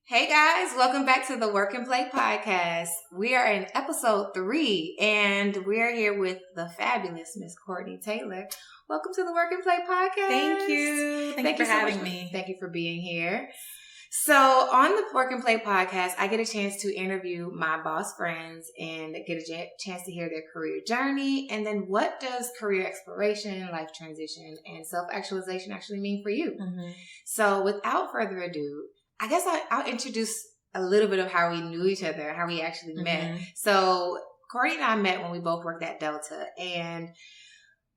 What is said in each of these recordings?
Hey guys, welcome back to the Work and Play podcast. We are in episode 3 and we're here with the fabulous Miss Courtney Taylor. Welcome to the Work and Play podcast. Thank you. Thank you for having me. Thank you for being here. So on the Work and Play podcast, I get a chance to interview my boss friends and get a chance to hear their career journey. And then what does career exploration, life transition, and self-actualization actually mean for you? Mm-hmm. So without further ado, I guess I'll introduce a little bit of how we knew each other, how we actually met. So Courtney and I met when we both worked at Delta, and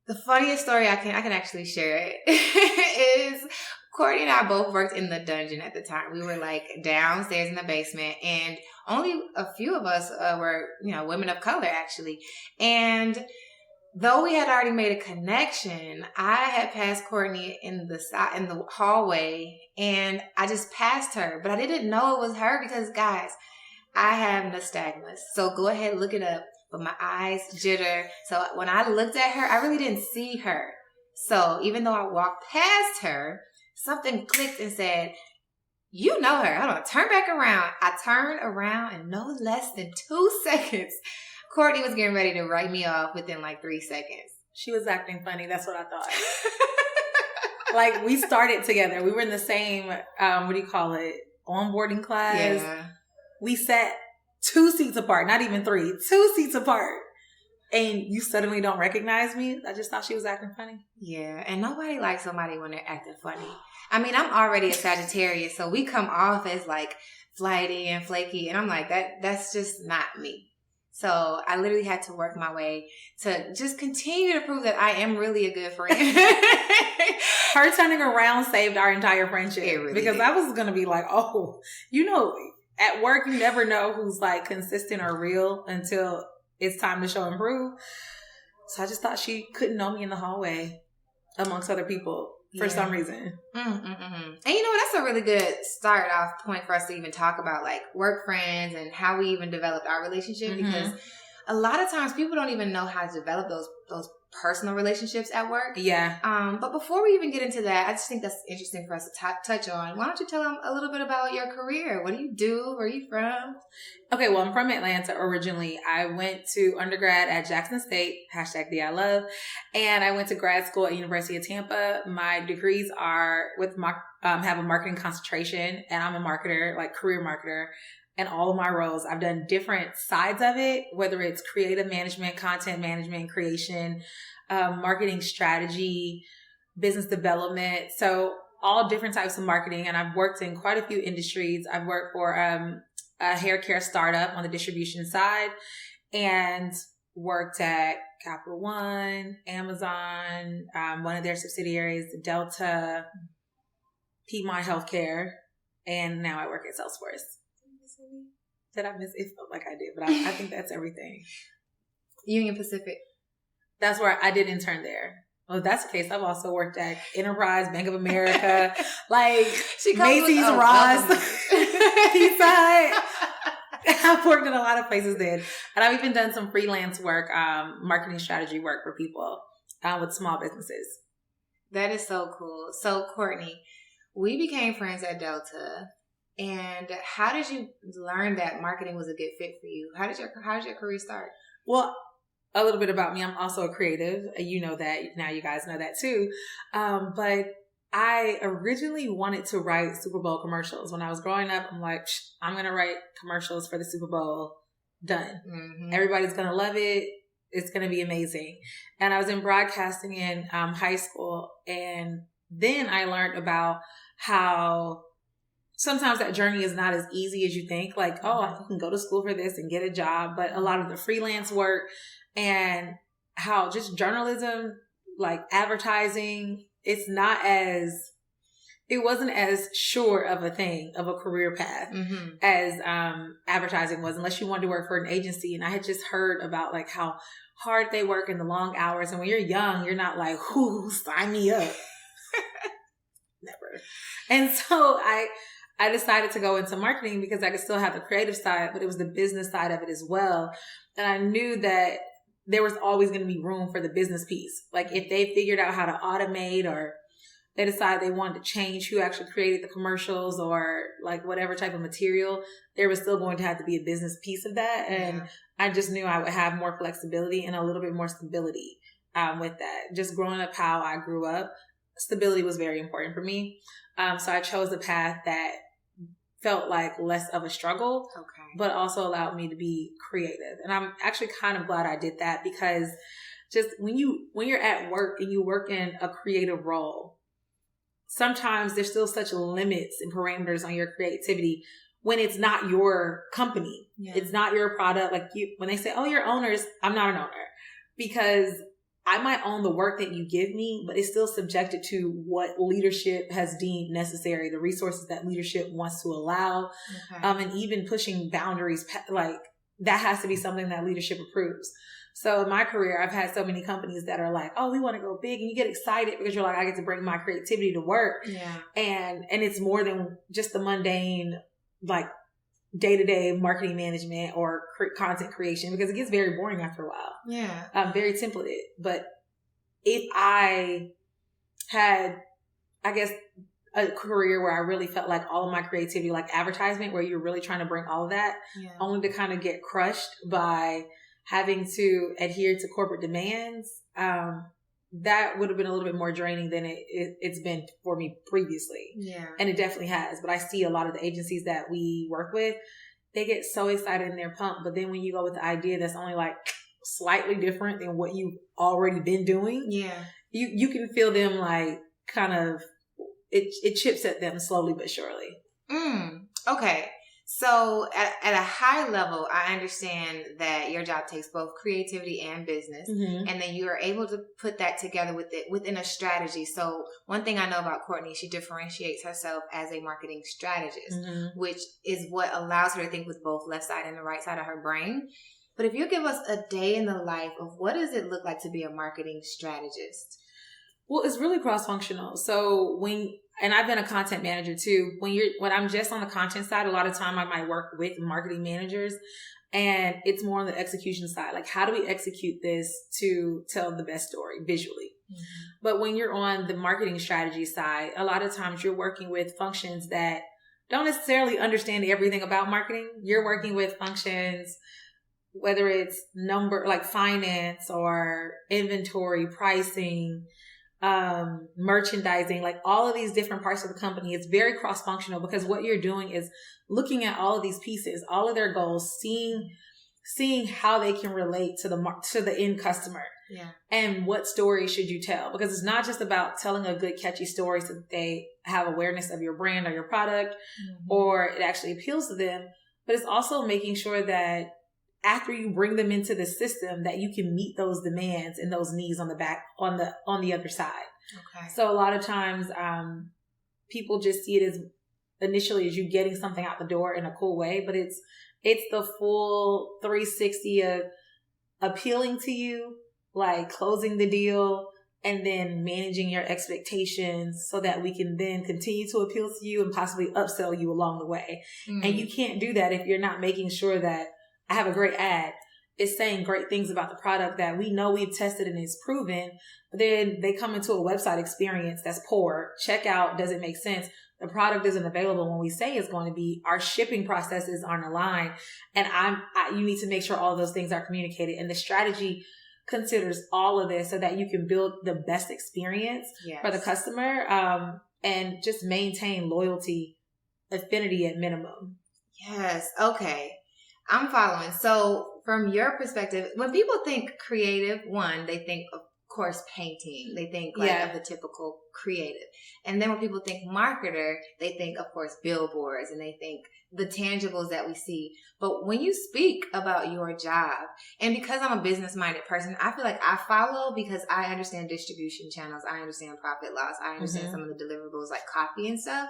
the funniest story I can actually share it is Courtney and I both worked in the dungeon at the time. We were like downstairs in the basement, and only a few of us were, women of color actually. And though we had already made a connection, I had passed Courtney in the hallway, and I just passed her, but I didn't know it was her because, guys, I have nystagmus. So go ahead, look it up. But my eyes jitter. So when I looked at her, I really didn't see her. So even though I walked past her, something clicked and said, "You know her. Hold on, turn back around." I turned around, and no less than 2 seconds, Courtney was getting ready to write me off within like 3 seconds. She was acting funny. That's what I thought. Like, we started together. We were in the same, onboarding class. Yeah. We sat 2 seats apart, not even 3, 2 seats apart. And you suddenly don't recognize me. I just thought she was acting funny. Yeah. And nobody likes somebody when they're acting funny. I mean, I'm already a Sagittarius, so we come off as like flighty and flaky. And I'm like, that's just not me. So I literally had to work my way to just continue to prove that I am really a good friend. Her turning around saved our entire friendship. Really because did. I was going to be like, at work, you never know who's like consistent or real until it's time to show and prove. So I just thought she couldn't know me in the hallway amongst other people for some reason. And you know what? That's a really good start off point for us to even talk about like work friends and how we even developed our relationship, because a lot of times people don't even know how to develop those personal relationships at work. Yeah. But before we even get into that, I just think that's interesting for us to touch on. Why don't you tell them a little bit about your career? What do you do? Where are you from? Okay, well, I'm from Atlanta originally. I went to undergrad at Jackson State, #DILove, and I went to grad school at University of Tampa. My degrees are have a marketing concentration, and I'm a marketer, like career marketer. And all of my roles, I've done different sides of it, whether it's creative management, content management, creation, marketing strategy, business development. So all different types of marketing. And I've worked in quite a few industries. I've worked for a hair care startup on the distribution side, and worked at Capital One, Amazon, one of their subsidiaries, Delta, Piedmont Healthcare, and now I work at Salesforce. Did I miss? It felt like I did, but I think that's everything. Union Pacific. That's where I did intern there. Well, if that's the case, I've also worked at Enterprise, Bank of America, like Macy's, Ross, Pizza Hut. I've worked in a lot of places then. And I've even done some freelance work, marketing strategy work for people with small businesses. That is so cool. So, Courtney, we became friends at Delta. And how did you learn that marketing was a good fit for you? How did your career start? Well, a little bit about me. I'm also a creative. You know that. Now you guys know that too. But I originally wanted to write Super Bowl commercials. When I was growing up, I'm like, I'm going to write commercials for the Super Bowl. Done. Everybody's going to love it. It's going to be amazing. And I was in broadcasting in high school. And then I learned about how sometimes that journey is not as easy as you think. Like, oh, you can go to school for this and get a job. But a lot of the freelance work and how just journalism, like advertising, it wasn't as sure of a thing, of a career path as advertising was, unless you wanted to work for an agency. And I had just heard about like how hard they work and the long hours. And when you're young, you're not like, whoo, sign me up. Never. And so I decided to go into marketing because I could still have the creative side, but it was the business side of it as well. And I knew that there was always going to be room for the business piece. Like if they figured out how to automate or they decided they wanted to change who actually created the commercials or like whatever type of material, there was still going to have to be a business piece of that. And I just knew I would have more flexibility and a little bit more stability with that. Just growing up how I grew up, stability was very important for me. So I chose a path that felt like less of a struggle, but also allowed me to be creative. And I'm actually kind of glad I did that, because just when you're at work and you work in a creative role, sometimes there's still such limits and parameters on your creativity when it's not your company. It's not your product. Like when they say, oh, you're owners, I'm not an owner, because I might own the work that you give me, but it's still subjected to what leadership has deemed necessary, the resources that leadership wants to allow, and even pushing boundaries, like that has to be something that leadership approves. So in my career, I've had so many companies that are like, oh, we want to go big, and you get excited because you're like, I get to bring my creativity to work. And it's more than just the mundane, like day-to-day marketing management or content creation, because it gets very boring after a while. Very templated. But if I had, I guess, a career where I really felt like all of my creativity, like advertisement, where you're really trying to bring all of that, only to kind of get crushed by having to adhere to corporate demands, that would have been a little bit more draining than it's been for me previously. And it definitely has. But I see a lot of the agencies that we work with, they get so excited and they're pumped. But then when you go with the idea that's only like slightly different than what you've already been doing, you can feel them like kind of, it chips at them slowly but surely. Okay. So at a high level, I understand that your job takes both creativity and business, and then you are able to put that together within a strategy. So one thing I know about Courtney, she differentiates herself as a marketing strategist, which is what allows her to think with both left side and the right side of her brain. But if you give us a day in the life of what does it look like to be a marketing strategist? Well, it's really cross-functional. So and I've been a content manager too. When I'm just on the content side, a lot of time I might work with marketing managers, and it's more on the execution side. Like, how do we execute this to tell the best story visually? But when you're on the marketing strategy side, a lot of times you're working with functions that don't necessarily understand everything about marketing. You're working with functions, whether it's like finance or inventory, pricing, merchandising, like all of these different parts of the company. It's very cross-functional, because what you're doing is looking at all of these pieces, all of their goals, seeing how they can relate to the end customer. And what story should you tell? Because it's not just about telling a good, catchy story so that they have awareness of your brand or your product, or it actually appeals to them, but it's also making sure that after you bring them into the system, that you can meet those demands and those needs on the other side. So a lot of times, people just see it as initially as you getting something out the door in a cool way, but it's the full 360 of appealing to you, like closing the deal, and then managing your expectations so that we can then continue to appeal to you and possibly upsell you along the way. And you can't do that if you're not making sure that I have a great ad, it's saying great things about the product that we know we've tested and it's proven, but then they come into a website experience that's poor. Checkout doesn't make sense. The product isn't available when we say it's going to be. Our shipping processes aren't aligned. And you need to make sure all those things are communicated. And the strategy considers all of this so that you can build the best experience for the customer, and just maintain loyalty, affinity at minimum. Yes. Okay. I'm following. So from your perspective, when people think creative, they think, of course, painting. They think of the typical creative. And then when people think marketer, they think, of course, billboards, and they think the tangibles that we see. But when you speak about your job, and because I'm a business-minded person, I feel like I follow because I understand distribution channels. I understand profit loss. I understand some of the deliverables like copy and stuff.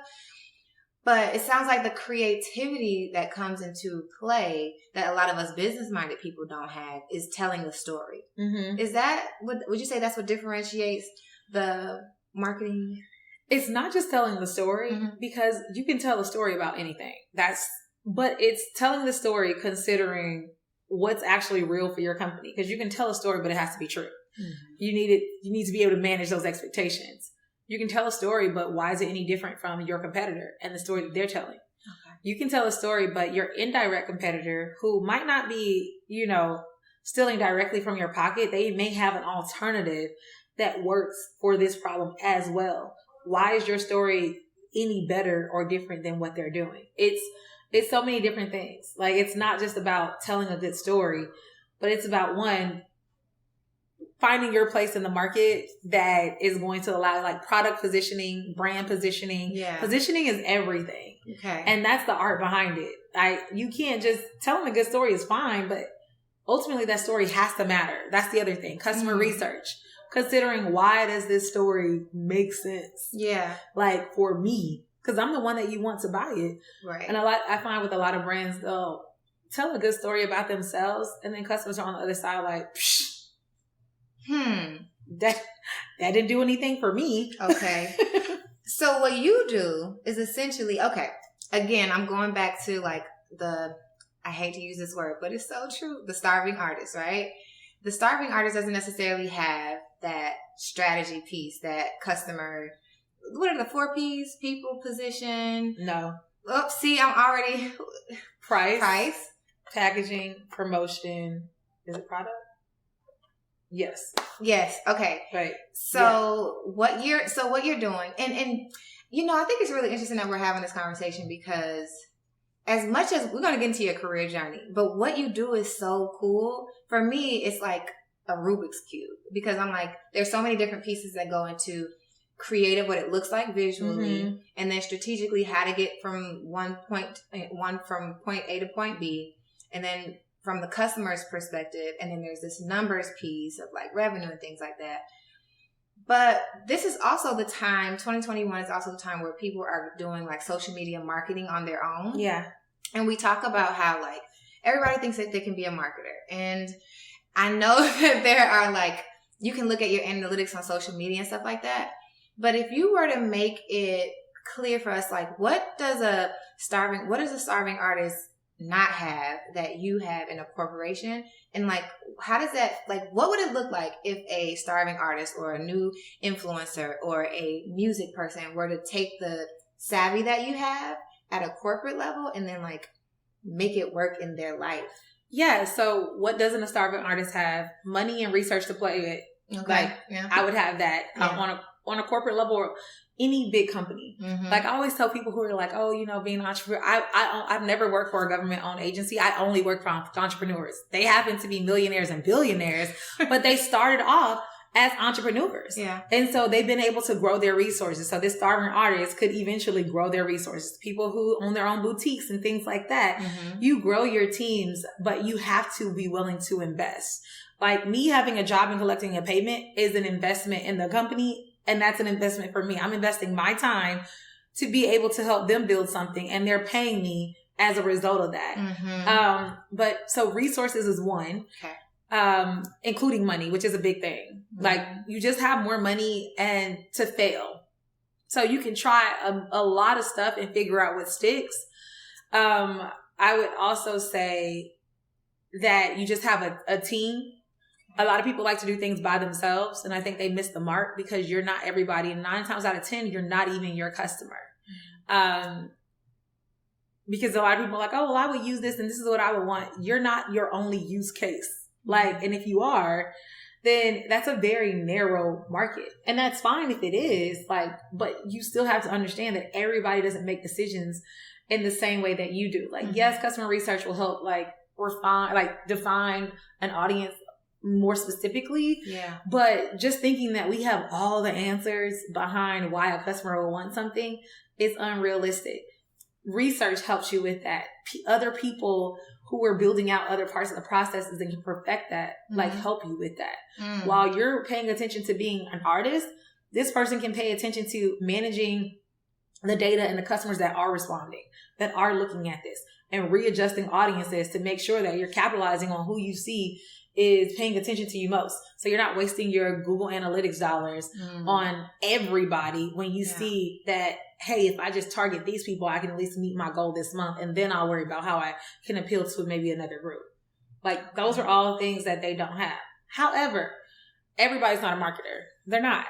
But it sounds like the creativity that comes into play that a lot of us business-minded people don't have is telling a story. Is that, would you say that's what differentiates the marketing? It's not just telling the story, because you can tell a story about anything. But it's telling the story considering what's actually real for your company. Because you can tell a story, but it has to be true. You need to be able to manage those expectations. You can tell a story, but why is it any different from your competitor and the story that they're telling? Okay. You can tell a story, but your indirect competitor, who might not be, stealing directly from your pocket, they may have an alternative that works for this problem as well. Why is your story any better or different than what they're doing? It's so many different things. Like, it's not just about telling a good story, but it's about, one, finding your place in the market that is going to allow, like, product positioning, brand positioning. Yeah. Positioning is everything. Okay. And that's the art behind it. You can't just telling a good story is fine, but ultimately that story has to matter. That's the other thing. Customer research. Considering, why does this story make sense? Yeah. Like, for me, because I'm the one that you want to buy it. Right. And I find with a lot of brands, they'll tell a good story about themselves, and then customers are on the other side like, psh, that didn't do anything for me. Okay. So what you do is essentially, okay, again, I'm going back to like I hate to use this word, but it's so true, the starving artist, right? The starving artist doesn't necessarily have that strategy piece, that customer, what are the 4 P's? People, position. No. Oh, see, I'm already. Price. Packaging, promotion. Is it product? Yes. Okay. Right. So what you're doing, and I think it's really interesting that we're having this conversation, because as much as we're going to get into your career journey, but what you do is so cool. For me, it's like a Rubik's Cube, because I'm like, there's so many different pieces that go into creative, what it looks like visually, and then strategically how to get from point A to point B, and then from the customer's perspective, and then there's this numbers piece of like revenue and things like that. But this is also the time, 2021 is also the time where people are doing like social media marketing on their own. Yeah. And we talk about how like everybody thinks that they can be a marketer. And I know that there are like, you can look at your analytics on social media and stuff like that. But if you were to make it clear for us, like what does a starving artist not have that you have in a corporation? And like, how does that, like, what would it look like if a starving artist or a new influencer or a music person were to take the savvy that you have at a corporate level and then like make it work in their life? Yeah. So what doesn't a starving artist have? Money and research to play with. Okay. Like, yeah. I would have that on a corporate level, or any big company. Like, I always tell people who are like, oh, being an entrepreneur, I've never worked for a government-owned agency. I only work for entrepreneurs. They happen to be millionaires and billionaires, but they started off as entrepreneurs. Yeah. And so they've been able to grow their resources. So this starving artist could eventually grow their resources. People who own their own boutiques and things like that. You grow your teams, but you have to be willing to invest. Like, me having a job and collecting a payment is an investment in the company. And that's an investment for me. I'm investing my time to be able to help them build something, and they're paying me as a result of that. But so resources is one, including money, which is a big thing. Like, you just have more money and to fail. So you can try a lot of stuff and figure out what sticks. I would also say that you just have a team. A lot of people like to do things by themselves, and I think they miss the mark, because you're not everybody. And 9 times out of 10, you're not even your customer. Because a lot of people are like, oh, well, I would use this and this is what I would want. You're not your only use case. Like, and if you are, then that's a very narrow market. And that's fine if it is, like, but you still have to understand that everybody doesn't make decisions in the same way that you do. Like, yes, customer research will help, like, define an audience more specifically. Yeah. But just thinking that we have all the answers behind why a customer will want something is unrealistic. Research helps you with that. Other people who are building out other parts of the processes and can perfect that, like, help you with that. While you're paying attention to being an artist, this person can pay attention to managing the data and the customers that are responding, that are looking at this, and readjusting audiences to make sure that you're capitalizing on who you see is paying attention to you most. So you're not wasting your Google Analytics dollars on everybody when you see that, hey, if I just target these people, I can at least meet my goal this month, and then I'll worry about how I can appeal to maybe another group. Like, those are all things that they don't have. However, everybody's not a marketer. They're not.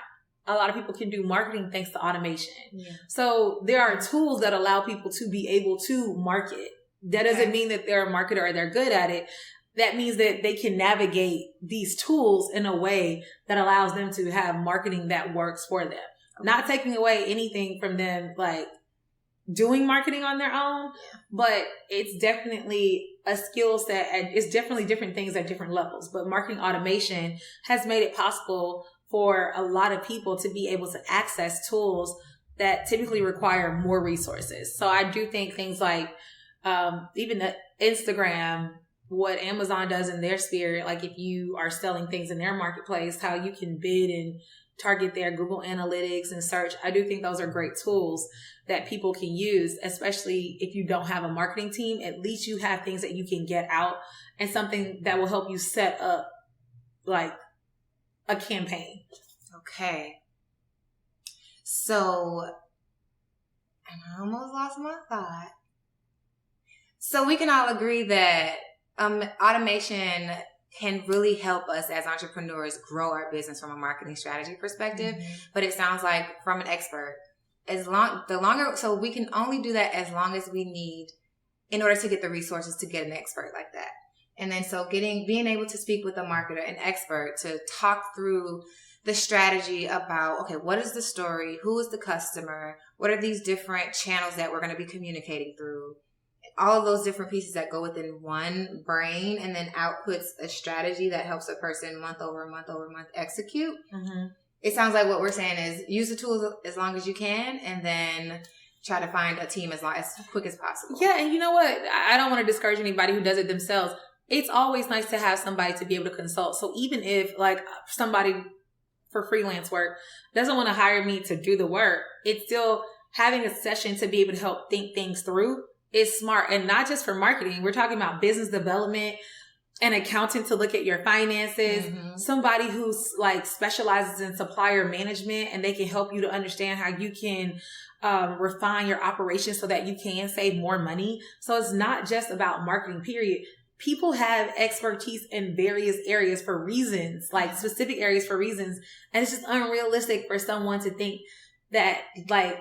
a lot of people can do marketing thanks to automation. Yeah. So there are tools that allow people to be able to market. That doesn't mean that they're a marketer or they're good at it. That means that they can navigate these tools in a way that allows them to have marketing that works for them. Okay. Not taking away anything from them, like doing marketing on their own, but it's definitely a skill set and it's definitely different things at different levels. But marketing automation has made it possible for a lot of people to be able to access tools that typically require more resources. So I do think things like even the Instagram, what Amazon does in their sphere, like if you are selling things in their marketplace, how you can bid and target their Google Analytics and search. I do think those are great tools that people can use, especially if you don't have a marketing team. At least you have things that you can get out and something that will help you set up like a campaign. Okay. So, and I almost lost my thought. So we can all agree that automation can really help us as entrepreneurs grow our business from a marketing strategy perspective. Mm-hmm. But it sounds like from an expert, so we can only do that as long as we need in order to get the resources to get an expert like that. And then so being able to speak with a marketer, an expert, to talk through the strategy about, okay, what is the story? Who is the customer? What are these different channels that we're going to be communicating through? All of those different pieces that go within one brain and then outputs a strategy that helps a person month over month execute. Mm-hmm. It sounds like what we're saying is use the tools as long as you can and then try to find a team as quick as possible. Yeah, and you know what? I don't want to discourage anybody who does it themselves. It's always nice to have somebody to be able to consult. So even if like somebody for freelance work doesn't want to hire me to do the work, it's still having a session to be able to help think things through is smart. And not just for marketing. We're talking about business development, an accountant to look at your finances, mm-hmm. somebody who's like specializes in supplier management and they can help you to understand how you can refine your operations so that you can save more money. So it's not just about marketing, period. People have expertise in various areas for reasons, like specific areas for reasons. And it's just unrealistic for someone to think that like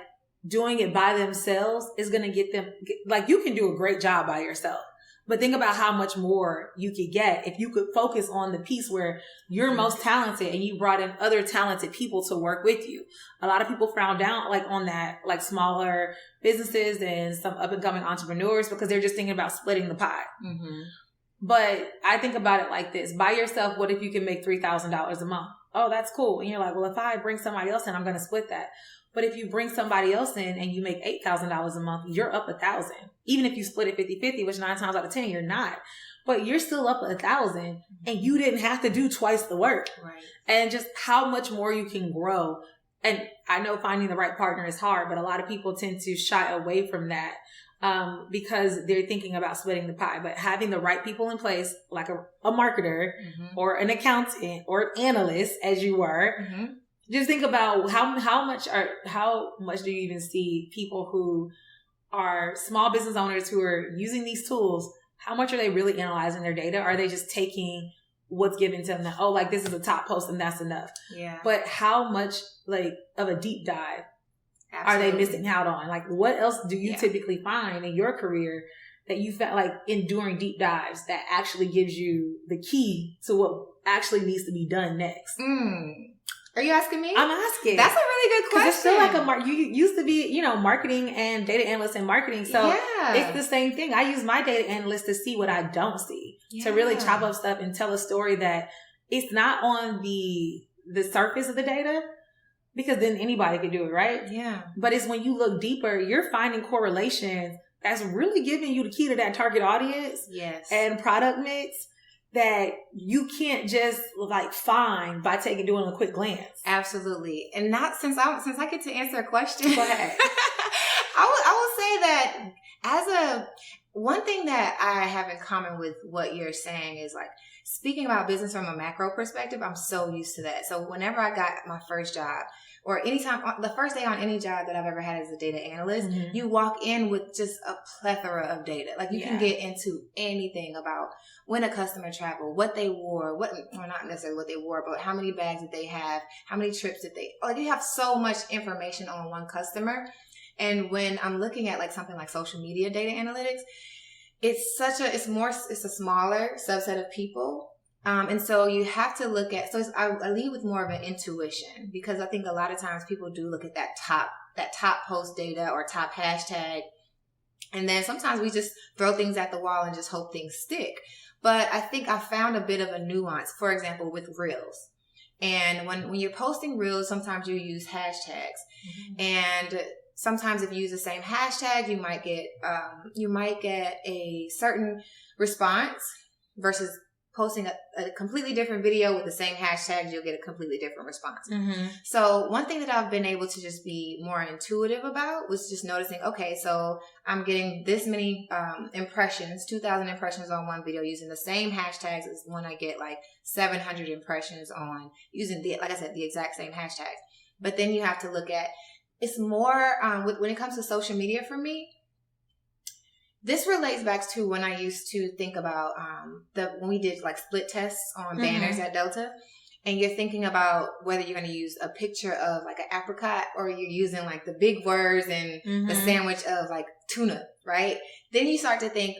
doing it by themselves is going to get them, like you can do a great job by yourself. But think about how much more you could get if you could focus on the piece where you're most talented and you brought in other talented people to work with you. A lot of people frown down like on that, like smaller businesses and some up and coming entrepreneurs because they're just thinking about splitting the pie. Mm-hmm. But I think about it like this. By yourself, what if you can make $3,000 a month? Oh, that's cool. And you're like, well, if I bring somebody else in, I'm going to split that. But if you bring somebody else in and you make $8,000 a month, you're up $1,000. Even if you split it 50-50, which 9 times out of 10, you're not. But you're still up $1,000 and you didn't have to do twice the work. Right. And just how much more you can grow. And I know finding the right partner is hard, but a lot of people tend to shy away from that because they're thinking about splitting the pie. But having the right people in place, like a marketer mm-hmm. or an accountant or an analyst, as you were, mm-hmm. just think about how much do you even see people who are small business owners who are using these tools? How much are they really analyzing their data? Are they just taking what's given to them? That, oh, like this is a top post and that's enough. Yeah. But how much like of a deep dive Absolutely. Are they missing out on? Like what else do you typically find in your career that you felt like enduring deep dives that actually gives you the key to what actually needs to be done next? Are you asking me? I'm asking. That's a really good question. It's still like you used to be, marketing and data analyst in marketing. So it's the same thing. I use my data analyst to see what I don't see, to really chop up stuff and tell a story that it's not on the surface of the data, because then anybody could do it, right? Yeah. But it's when you look deeper, you're finding correlations that's really giving you the key to that target audience and product mix that you can't just like find by doing a quick glance. Absolutely. And not since I get to answer a question. Go ahead. I will say that one thing that I have in common with what you're saying is like speaking about business from a macro perspective, I'm so used to that. So whenever I got my first job, or anytime, the first day on any job that I've ever had as a data analyst, you walk in with just a plethora of data. Like you can get into anything about when a customer traveled, what they wore, or not necessarily what they wore, but how many bags did they have, how many trips did they, like you have so much information on one customer. And when I'm looking at like something like social media data analytics, it's a smaller subset of people. And so you have to look at, I lead with more of an intuition, because I think a lot of times people do look at that top post data or top hashtag. And then sometimes we just throw things at the wall and just hope things stick. But I think I found a bit of a nuance, for example, with Reels. And when you're posting Reels, sometimes you use hashtags. And sometimes if you use the same hashtag, you might get a certain response versus posting a completely different video with the same hashtags, you'll get a completely different response. So one thing that I've been able to just be more intuitive about was just noticing, okay, so I'm getting this many impressions, 2,000 impressions on one video using the same hashtags as when I get like 700 impressions on using like I said, the exact same hashtags. But then you have to look at, it's more when it comes to social media for me. This relates back to when I used to think about when we did like split tests on banners at Delta, and you're thinking about whether you're going to use a picture of like an apricot or you're using like the big words and the sandwich of like tuna, right? Then you start to think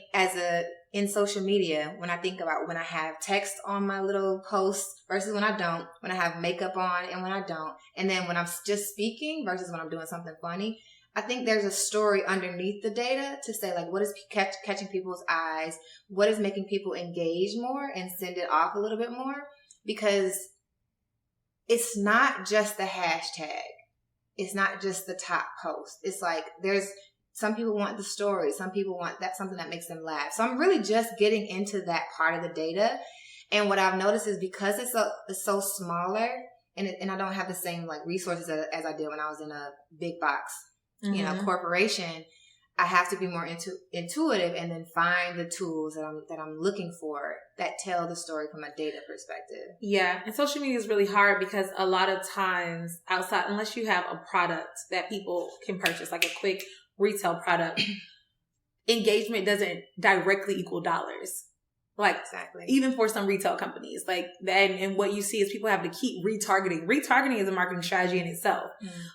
in social media, when I think about when I have text on my little posts versus when I don't, when I have makeup on and when I don't, and then when I'm just speaking versus when I'm doing something funny. I think there's a story underneath the data to say like what is catching people's eyes, what is making people engage more and send it off a little bit more, because it's not just the hashtag. It's not just the top post. It's like some people want the story. Some people want something that makes them laugh. So I'm really just getting into that part of the data. And what I've noticed is because it's so smaller and I don't have the same like resources as I did when I was in a big box corporation, I have to be more intuitive and then find the tools that I'm looking for that tell the story from a data perspective. Yeah. And social media is really hard because a lot of times outside, unless you have a product that people can purchase, like a quick retail product, engagement doesn't directly equal dollars. Like, exactly. Even for some retail companies, like that, and what you see is people have to keep retargeting. Retargeting is a marketing strategy in itself.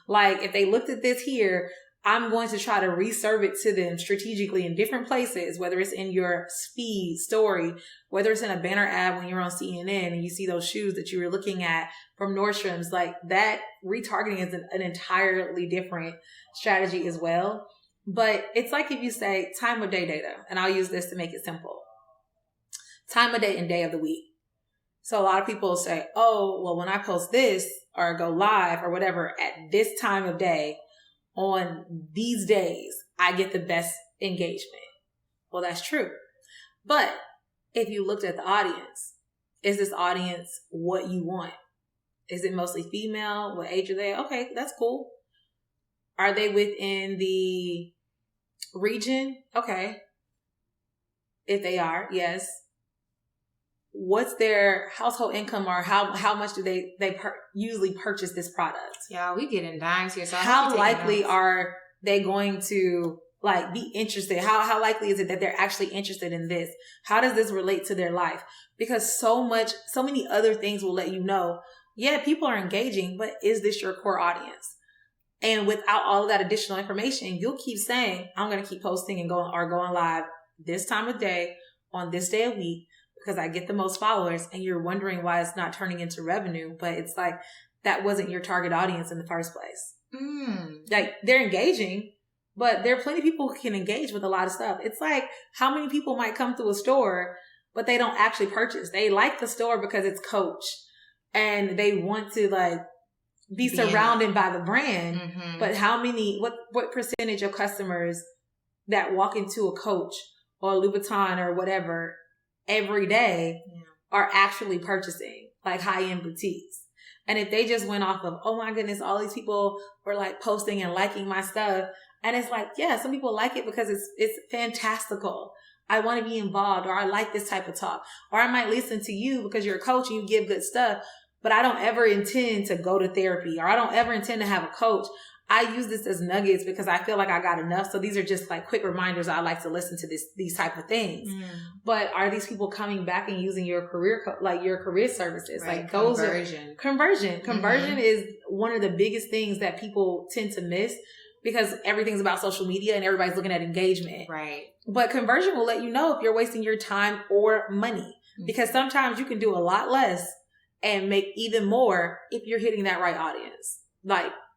Like, if they looked at this here, I'm going to try to reserve it to them strategically in different places, whether it's in your feed story, whether it's in a banner ad when you're on CNN and you see those shoes that you were looking at from Nordstrom's. Like, that retargeting is an entirely different strategy as well. But it's like if you say time of day data, and I'll use this to make it simple. Time of day and day of the week. So a lot of people say, oh, well, when I post this or go live or whatever at this time of day on these days, I get the best engagement. Well, that's true. But if you looked at the audience, is this audience what you want? Is it mostly female? What age are they? Okay, that's cool. Are they within the region? Okay. If they are, yes. What's their household income, or how much do they usually purchase this product? Yeah, we get in dimes here. So how likely are they going to like be interested? How likely is it that they're actually interested in this? How does this relate to their life? Because so many other things will let you know, yeah, people are engaging, but is this your core audience? And without all of that additional information, you'll keep saying, I'm going to keep posting and going live this time of day on this day of week, because I get the most followers, and you're wondering why it's not turning into revenue. But it's like, that wasn't your target audience in the first place. Like, they're engaging, but there are plenty of people who can engage with a lot of stuff. It's like, how many people might come to a store, but they don't actually purchase. They like the store because it's Coach and they want to like be surrounded by the brand. But what percentage of customers that walk into a Coach or Louboutin or whatever every day are actually purchasing like high-end boutiques? And if they just went off of, oh my goodness, all these people were like posting and liking my stuff, and it's like, yeah, some people like it because it's fantastical. I want to be involved, or I like this type of talk, or I might listen to you because you're a coach and you give good stuff. but I don't ever intend to go to therapy, or I don't ever intend to have a coach. I use this as nuggets because I feel like I got enough. So these are just like quick reminders. I like to listen to these type of things. But are these people coming back and using your career, your career services? Right. Like those Conversion. Conversion is one of the biggest things that people tend to miss because everything's about social media and everybody's looking at engagement. Right. But conversion will let you know if you're wasting your time or money, because sometimes you can do a lot less and make even more if you're hitting that right audience.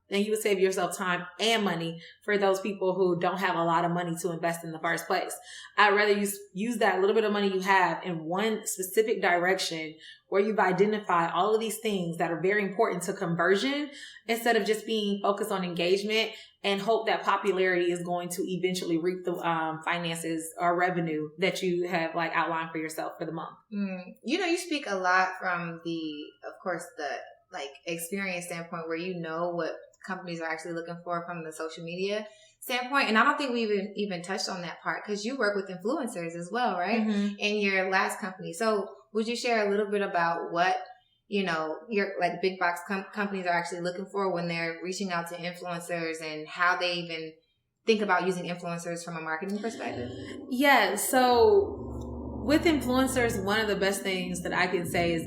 Then you would save yourself time and money for those people who don't have a lot of money to invest in the first place. I'd rather use that little bit of money you have in one specific direction where you've identified all of these things that are very important to conversion, instead of just being focused on engagement and hope that popularity is going to eventually reap the finances or revenue that you have outlined for yourself for the month. You speak a lot from of course, the experience standpoint, where what companies are actually looking for from the social media standpoint. And I don't think we even touched on that part, because you work with influencers as well, right? In your last company. So would you share a little bit about what, your big box companies are actually looking for when they're reaching out to influencers, and how they even think about using influencers from a marketing perspective? Yeah. So with influencers, one of the best things that I can say is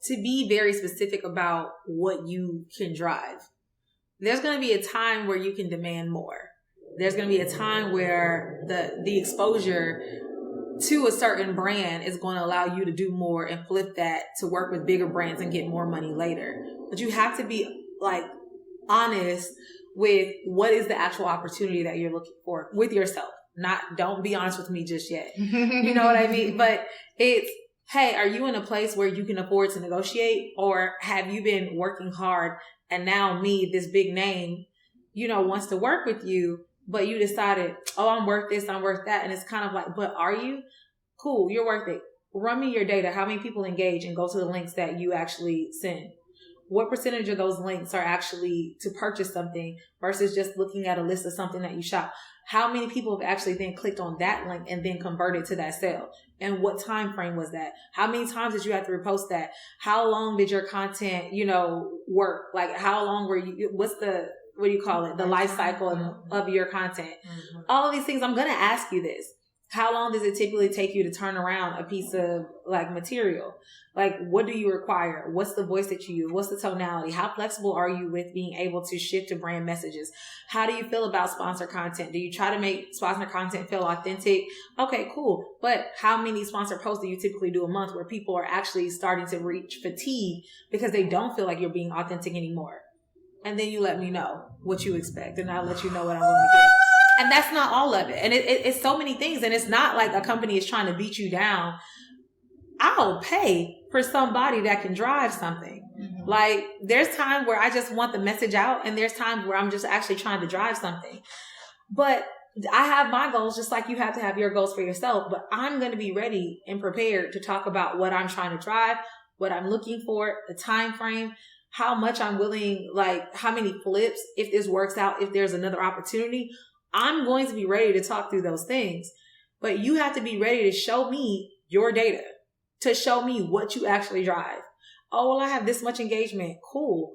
to be very specific about what you can drive. There's going to be a time where you can demand more. There's going to be a time where the exposure to a certain brand is going to allow you to do more and flip that to work with bigger brands and get more money later. But you have to be honest with what is the actual opportunity that you're looking for with yourself. Don't be honest with me just yet. You know what I mean? But it's, hey, are you in a place where you can afford to negotiate, or have you been working hard and now this big name, wants to work with you, but you decided, oh, I'm worth this, I'm worth that. And it's kind of but are you? Cool, you're worth it. Run me your data. How many people engage and go to the links that you actually send? What percentage of those links are actually to purchase something versus just looking at a list of something that you shop? How many people have actually then clicked on that link and then converted to that sale? And what time frame was that? How many times did you have to repost that? How long did your content, work? How long were you, what do you call it? The life cycle of your content. All of these things, I'm going to ask you this. How long does it typically take you to turn around a piece of material? What do you require? What's the voice that you use? What's the tonality? How flexible are you with being able to shift to brand messages? How do you feel about sponsored content? Do you try to make sponsored content feel authentic? Okay, cool. But how many sponsored posts do you typically do a month where people are actually starting to reach fatigue because they don't feel like you're being authentic anymore? And then you let me know what you expect, and I'll let you know what I'm going to get. And that's not all of it. And it's so many things. And it's not like a company is trying to beat you down. I'll pay for somebody that can drive something. There's times where I just want the message out, and there's times where I'm just actually trying to drive something. But I have my goals, just like you have to have your goals for yourself. But I'm going to be ready and prepared to talk about what I'm trying to drive, what I'm looking for, the time frame, how much I'm willing, how many flips, if this works out, if there's another opportunity. I'm going to be ready to talk through those things, but you have to be ready to show me your data, to show me what you actually drive. Oh, well, I have this much engagement. Cool.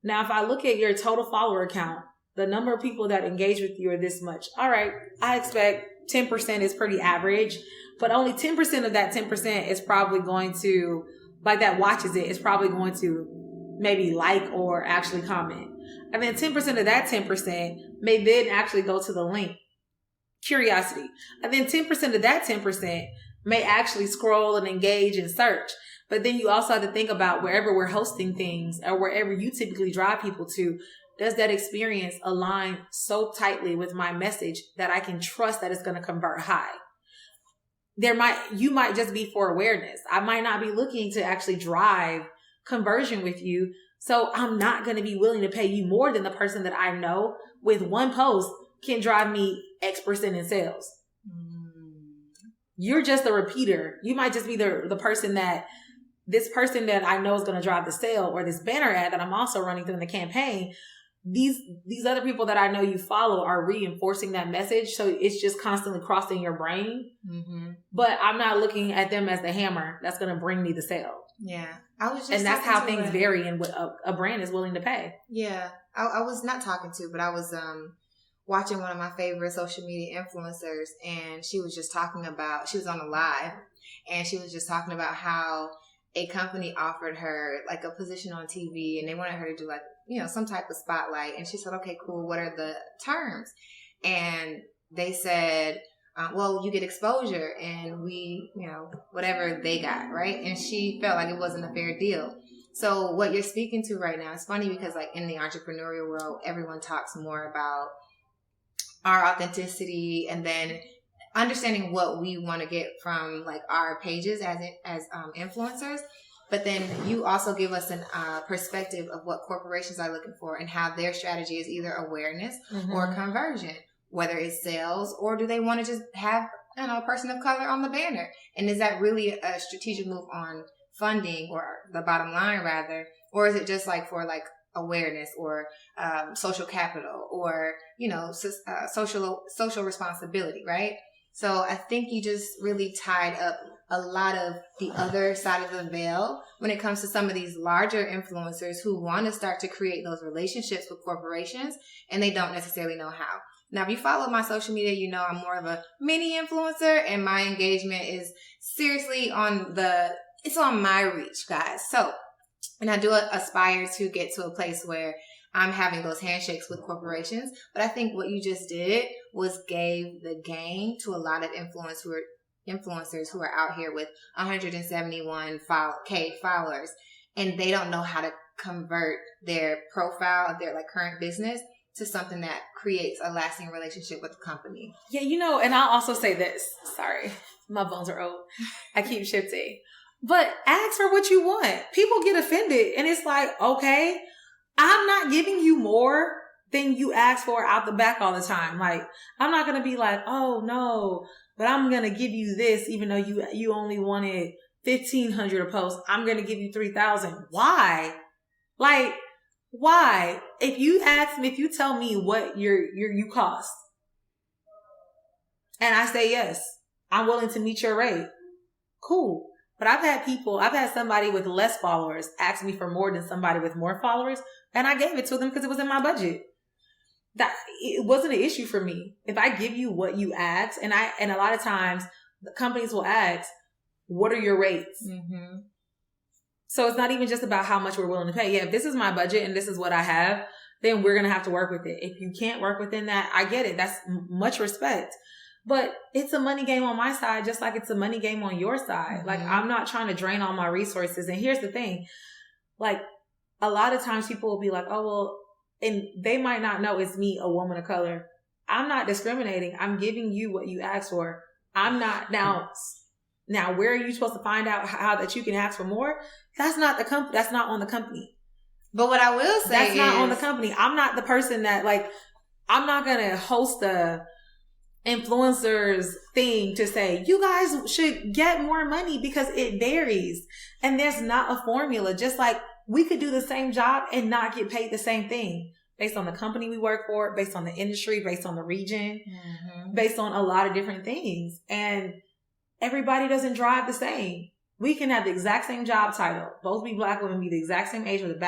Now, if I look at your total follower count, the number of people that engage with you are this much. All right. I expect 10% is pretty average, but only 10% of that 10% is probably going to, that watches it, is probably going to maybe or actually comment. And then 10% of that 10% may then actually go to the link. Curiosity. And then 10% of that 10% may actually scroll and engage and search. But then you also have to think about wherever we're hosting things, or wherever you typically drive people to, does that experience align so tightly with my message that I can trust that it's going to convert high? You might just be for awareness. I might not be looking to actually drive conversion with you. So I'm not going to be willing to pay you more than the person that I know with one post can drive me X% in sales. You're just a repeater. You might just be the person that this person that I know is going to drive the sale, or this banner ad that I'm also running through the campaign. These other people that I know you follow are reinforcing that message. So it's just constantly crossing your brain. But I'm not looking at them as the hammer that's going to bring me the sale. Yeah. I was just and that's how things vary and what a brand is willing to pay. Yeah. I was not talking to, but I was watching one of my favorite social media influencers, and she was just talking about, she was on a live, and she was just talking about how a company offered her like a position on TV, and they wanted her to do like, some type of spotlight. And she said, okay, cool. What are the terms? And they said, well, you get exposure, and we, whatever they got, right? And she felt like it wasn't a fair deal. So what you're speaking to right now, it's funny because like in the entrepreneurial world, everyone talks more about our authenticity and then understanding what we want to get from like our pages as influencers. But then you also give us an perspective of what corporations are looking for and how their strategy is either awareness or conversion, whether it's sales, or do they want to just have a person of color on the banner? And is that really a strategic move on funding, or the bottom line rather, or is it just like for like awareness or social capital or social responsibility, right? So I think you just really tied up a lot of the other side of the veil when it comes to some of these larger influencers who want to start to create those relationships with corporations, and they don't necessarily know how. Now, if you follow my social media, you know I'm more of a mini influencer, and my engagement is seriously it's on my reach, guys. So, and I do aspire to get to a place where I'm having those handshakes with corporations. But I think what you just did was gave the game to a lot of influencers who are out here with 171K followers, and they don't know how to convert their profile of their like current business to something that creates a lasting relationship with the company. Yeah, and I'll also say this. Sorry, my bones are old. I keep shifting. But ask for what you want. People get offended, and it's like, okay, I'm not giving you more than you ask for out the back all the time. Like, I'm not going to be like, oh no, but I'm going to give you this, even though you only wanted 1,500 a post. I'm going to give you 3,000. Why? Like, why? If you tell me what you cost, and I say, yes, I'm willing to meet your rate. Cool. But I've had somebody with less followers ask me for more than somebody with more followers, and I gave it to them because it was in my budget. That it wasn't an issue for me. If I give you what you ask, and a lot of times the companies will ask, what are your rates? Mm-hmm. So it's not even just about how much we're willing to pay. Yeah, if this is my budget and this is what I have, then we're going to have to work with it. If you can't work within that, I get it. That's much respect. But it's a money game on my side, just like it's a money game on your side. Mm-hmm. Like, I'm not trying to drain all my resources. And here's the thing. Like, a lot of times people will be like, oh, well, and they might not know it's me, a woman of color. I'm not discriminating. I'm giving you what you asked for. I'm not now, where are you supposed to find out how that you can ask for more? That's not the company. That's not on the company. But what I will say that's not on the company. I'm not the person that I'm not going to host a influencers thing to say you guys should get more money, because it varies and there's not a formula. Just like we could do the same job and not get paid the same thing based on the company we work for, based on the industry, based on the region, based on a lot of different things. And everybody doesn't drive the same. We can have the exact same job title, both be Black women, be the exact same age with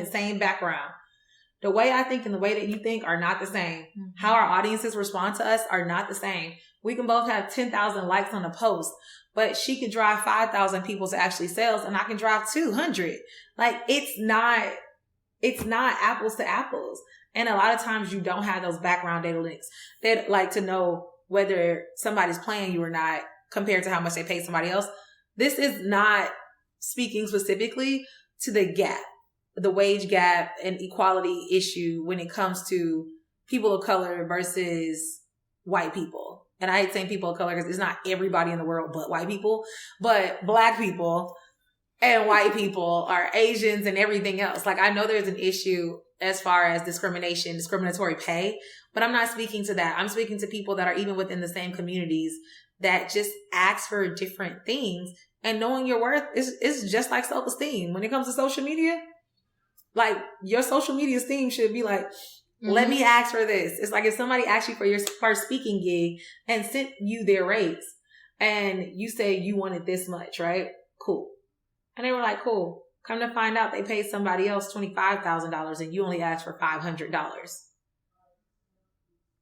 same background. The way I think and the way that you think are not the same. Mm-hmm. How our audiences respond to us are not the same. We can both have 10,000 likes on a post, but she could drive 5,000 people to actually sales, and I can drive 200. Like, it's not apples to apples. And a lot of times you don't have those background data links. They'd like to know whether somebody's paying you or not compared to how much they pay somebody else. This is not speaking specifically to the gap, the wage gap and equality issue when it comes to people of color versus white people. And I hate saying people of color because it's not everybody in the world but white people, but Black people and white people are Asians and everything else. Like, I know there's an issue as far as discriminatory pay, but I'm not speaking to that. I'm speaking to people that are even within the same communities that just ask for different things, and knowing your worth is just like self-esteem. When it comes to social media, like, your social media esteem should be like, let me ask for this. It's like if somebody asked you for your first speaking gig and sent you their rates and you say you wanted this much, right? Cool. And they were like, cool. Come to find out they paid somebody else $25,000 and you only asked for $500.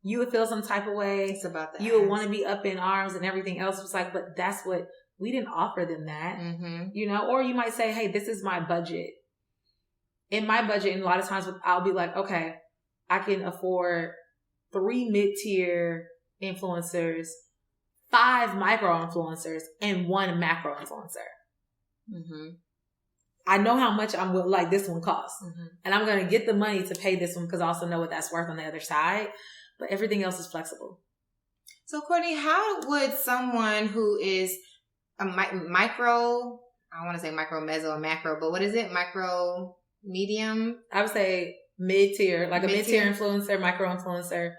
You would feel some type of way. It's about that. You would want to be up in arms and everything else. It was like, but that's what, we didn't offer them that, you know? Or you might say, hey, this is my budget. In my budget, and a lot of times I'll be like, okay, I can afford 3 mid-tier influencers, 5 micro-influencers, and 1 macro-influencer. I know how much like this one costs. And I'm going to get the money to pay this one because I also know what that's worth on the other side. But everything else is flexible. So, Courtney, how would someone who is a micro, I want to say micro, meso, and macro, but what is it? Micro, medium? I would say mid-tier, like a mid-tier influencer, micro-influencer,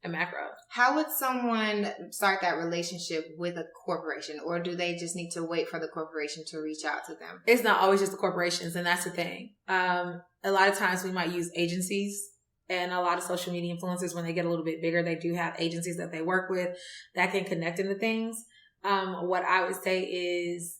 and macro. How would someone start that relationship with a corporation? Or do they just need to wait for the corporation to reach out to them? It's not always just the corporations, and that's the thing. A lot of times we might use agencies. And a lot of social media influencers, when they get a little bit bigger, they do have agencies that they work with that can connect into things. What I would say is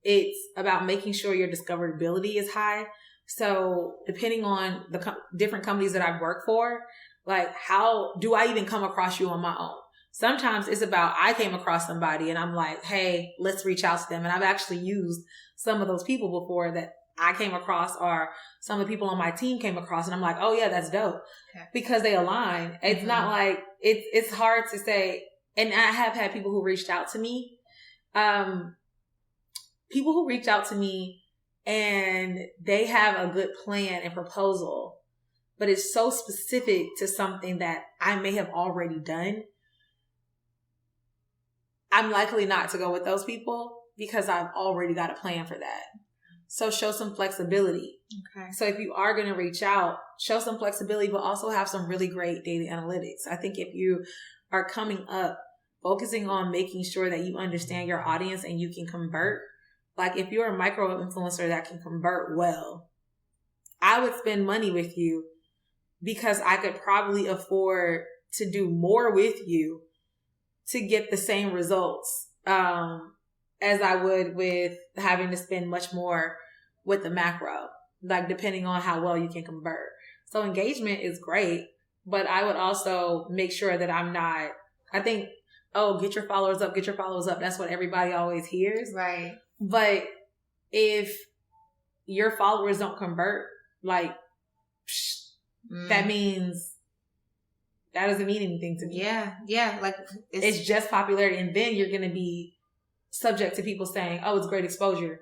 it's about making sure your discoverability is high. So depending on the different companies that I've worked for, like how do I even come across you on my own? Sometimes it's about I came across somebody and I'm like, hey, let's reach out to them. And I've actually used some of those people before that I came across, or some of the people on my team came across, and I'm like, oh yeah, that's dope. Okay. Because they align. It's not like, it's hard to say, and I have had people who reached out to me, and they have a good plan and proposal, but it's so specific to something that I may have already done. I'm likely not to go with those people because I've already got a plan for that. So show some flexibility. Okay. So if you are going to reach out, show some flexibility, but also have some really great data analytics. I think if you are coming up, focusing on making sure that you understand your audience and you can convert. Like if you're a micro influencer that can convert well, I would spend money with you because I could probably afford to do more with you to get the same results as I would with having to spend much more with the macro, like depending on how well you can convert. So engagement is great, but I would also make sure that I'm not, I think, oh, get your followers up. That's what everybody always hears. Right. But if your followers don't convert, like, that means that doesn't mean anything to me. Yeah. Yeah. Like it's just popularity. And then you're going to be subject to people saying, oh, it's great exposure.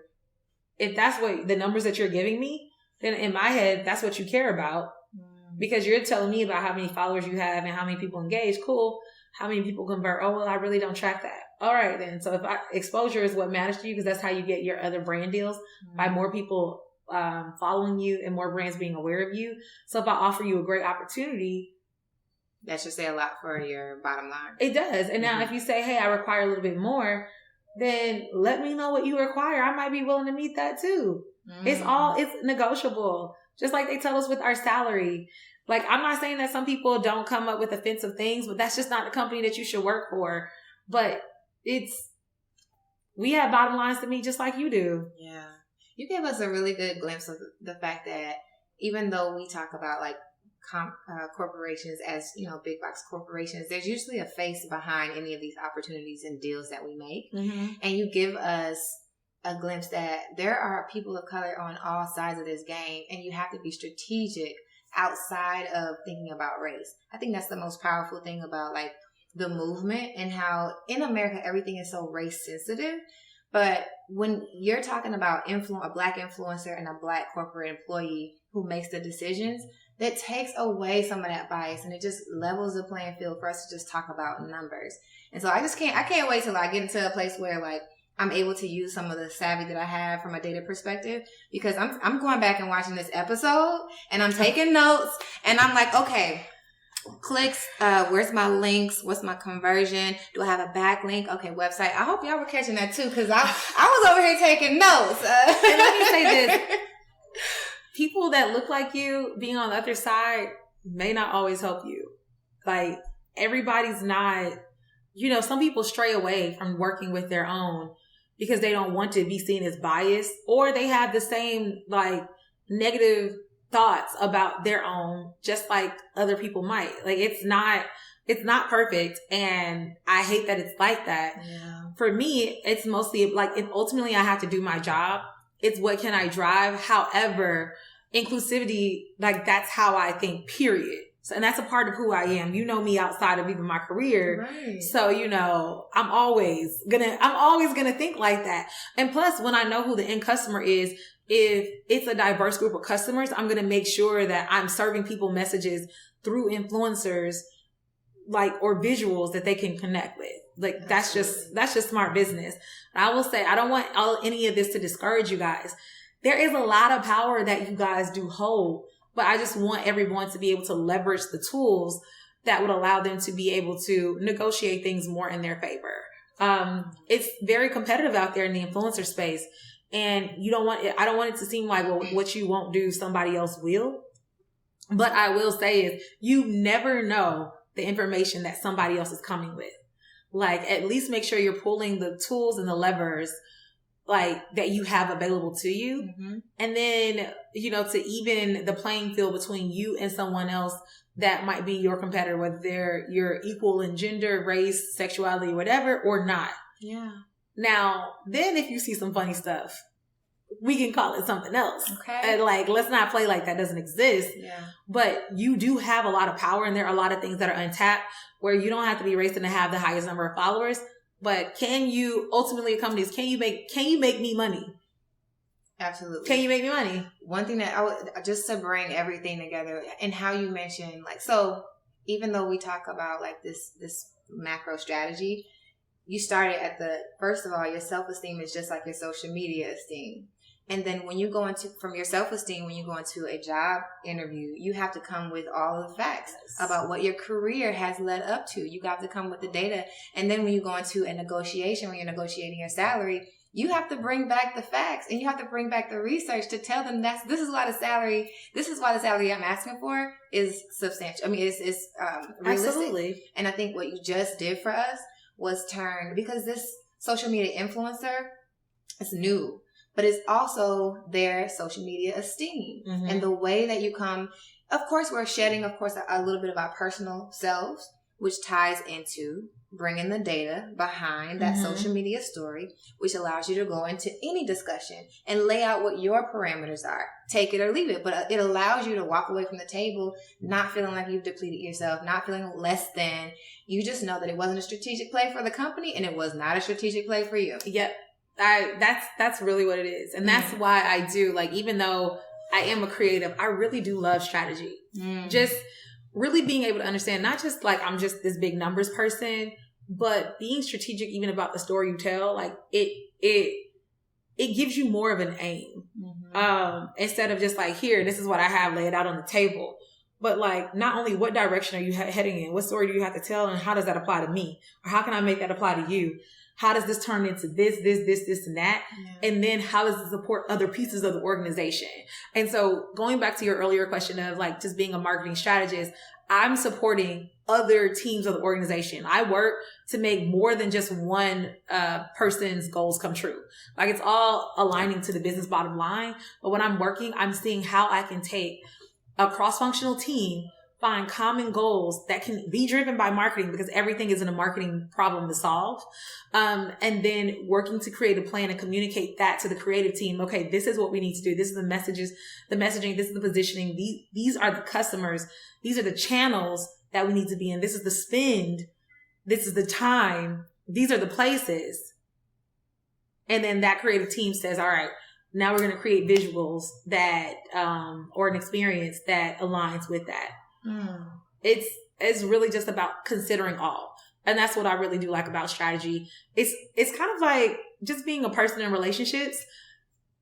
If that's what the numbers that you're giving me, then in my head, that's what you care about because you're telling me about how many followers you have and how many people engage. Cool. How many people convert? Oh, well, I really don't track that. All right, then. So if exposure is what matters to you because that's how you get your other brand deals by more people following you and more brands being aware of you. So if I offer you a great opportunity, that should say a lot for your bottom line. It does. And now if you say, hey, I require a little bit more, then let me know what you require. I might be willing to meet that too. It's negotiable. Just like they tell us with our salary. Like, I'm not saying that some people don't come up with offensive things, but that's just not the company that you should work for. But we have bottom lines to meet just like you do. Yeah. You gave us a really good glimpse of the fact that even though we talk about like corporations as, you know, big box corporations, there's usually a face behind any of these opportunities and deals that we make. And you give us a glimpse that there are people of color on all sides of this game, and you have to be strategic outside of thinking about race. I think that's the most powerful thing about like the movement and how in America everything is so race sensitive. But when you're talking about a black influencer and a black corporate employee who makes the decisions, that takes away some of that bias and it just levels the playing field for us to just talk about numbers. And so I can't wait till I get into a place where like I'm able to use some of the savvy that I have from a data perspective, because I'm going back and watching this episode and I'm taking notes and I'm like, okay, clicks, where's my links? What's my conversion? Do I have a backlink? Okay, website. I hope y'all were catching that too, because I was over here taking notes. And let me say this. People that look like you being on the other side may not always help you. Like, everybody's not, you know, some people stray away from working with their own because they don't want to be seen as biased, or they have the same like negative thoughts about their own, just like other people might. Like it's not perfect. And I hate that it's like that. Yeah. For me, it's mostly like, if ultimately I have to do my job, it's what can I drive? However, inclusivity, like that's how I think, period. So, and that's a part of who I am. You know me outside of even my career. Right. So, you know, I'm always gonna think like that. And plus, when I know who the end customer is, if it's a diverse group of customers, I'm going to make sure that I'm serving people messages through influencers, like, or visuals that they can connect with. Like, that's just smart business. I will say, I don't want any of this to discourage you guys. There is a lot of power that you guys do hold, but I just want everyone to be able to leverage the tools that would allow them to be able to negotiate things more in their favor. It's very competitive out there in the influencer space. And I don't want it to seem like, well, what you won't do, somebody else will. But I will say is, you never know the information that somebody else is coming with. Like, at least make sure you're pulling the tools and the levers, like, that you have available to you. Mm-hmm. And then, you know, to even the playing field between you and someone else that might be your competitor, whether you're equal in gender, race, sexuality, whatever, or not. Yeah. Now, then if you see some funny stuff, we can call it something else. Okay. And like, let's not play like that doesn't exist. Yeah. But you do have a lot of power, and there are a lot of things that are untapped where you don't have to be racing to have the highest number of followers. But can you ultimately, companies, can you make me money? Absolutely. Can you make me money? One thing that I would, just to bring everything together, and how you mentioned, like, so even though we talk about like this macro strategy, you started first of all, your self-esteem is just like your social media esteem. And then when you go from your self-esteem, when you go into a job interview, you have to come with all of the facts about what your career has led up to. You got to come with the data. And then when you go into a negotiation, when you're negotiating your salary, you have to bring back the facts, and you have to bring back the research to tell them this is why the salary I'm asking for is substantial. I mean, it's realistic. Absolutely. And I think what you just did for us was turn, because this social media influencer is new, but it's also their social media esteem. Mm-hmm. And the way that you come, of course, we're shedding, a little bit of our personal selves, which ties into bringing the data behind that social media story, which allows you to go into any discussion and lay out what your parameters are. Take it or leave it. But it allows you to walk away from the table not feeling like you've depleted yourself, not feeling less than. You just know that it wasn't a strategic play for the company, and it was not a strategic play for you. Yep. That's really what it is. And that's why I do, like, even though I am a creative, I really do love strategy. Just really being able to understand, not just like I'm just this big numbers person, but being strategic even about the story you tell. Like it gives you more of an aim. Instead of just like, here, this is what I have laid out on the table. But like, not only what direction are you heading in, what story do you have to tell, and how does that apply to me? Or how can I make that apply to you? How does this turn into this, and that? Yeah. And then how does it support other pieces of the organization? And so going back to your earlier question of like just being a marketing strategist, I'm supporting other teams of the organization. I work to make more than just one person's goals come true. Like, it's all aligning to the business bottom line. But when I'm working, I'm seeing how I can take a cross-functional team, find common goals that can be driven by marketing, because everything isn't a marketing problem to solve. And then working to create a plan and communicate that to the creative team. Okay, this is what we need to do. This is the messages, the messaging. This is the positioning. These are the customers. These are the channels that we need to be in. This is the spend. This is the time. These are the places. And then that creative team says, all right, now we're going to create visuals that, or an experience that aligns with that. It's really just about considering all. And that's what I really do like about strategy. It's kind of like just being a person in relationships,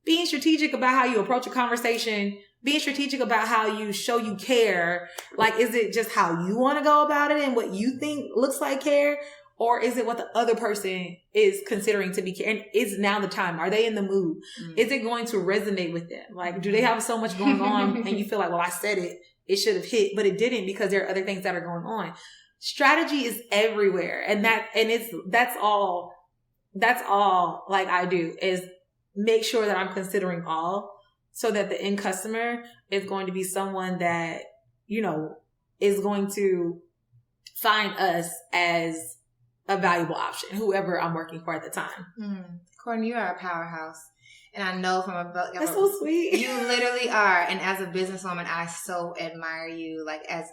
being strategic about how you approach a conversation, being strategic about how you show you care. Like, is it just how you want to go about it and what you think looks like care? Or is it what the other person is considering to be care? And is now the time? Are they in the mood? Is it going to resonate with them? Like, do they have so much going on and you feel like, well, I said it. It should have hit, but it didn't, because there are other things that are going on. Strategy is everywhere. And that's all that's all like I do is make sure that I'm considering all so that the end customer is going to be someone that, you know, is going to find us as a valuable option, whoever I'm working for at the time. Courtney, you are a powerhouse. And I know from a book. That's so sweet. You literally are. And as a businesswoman, I so admire you. Like as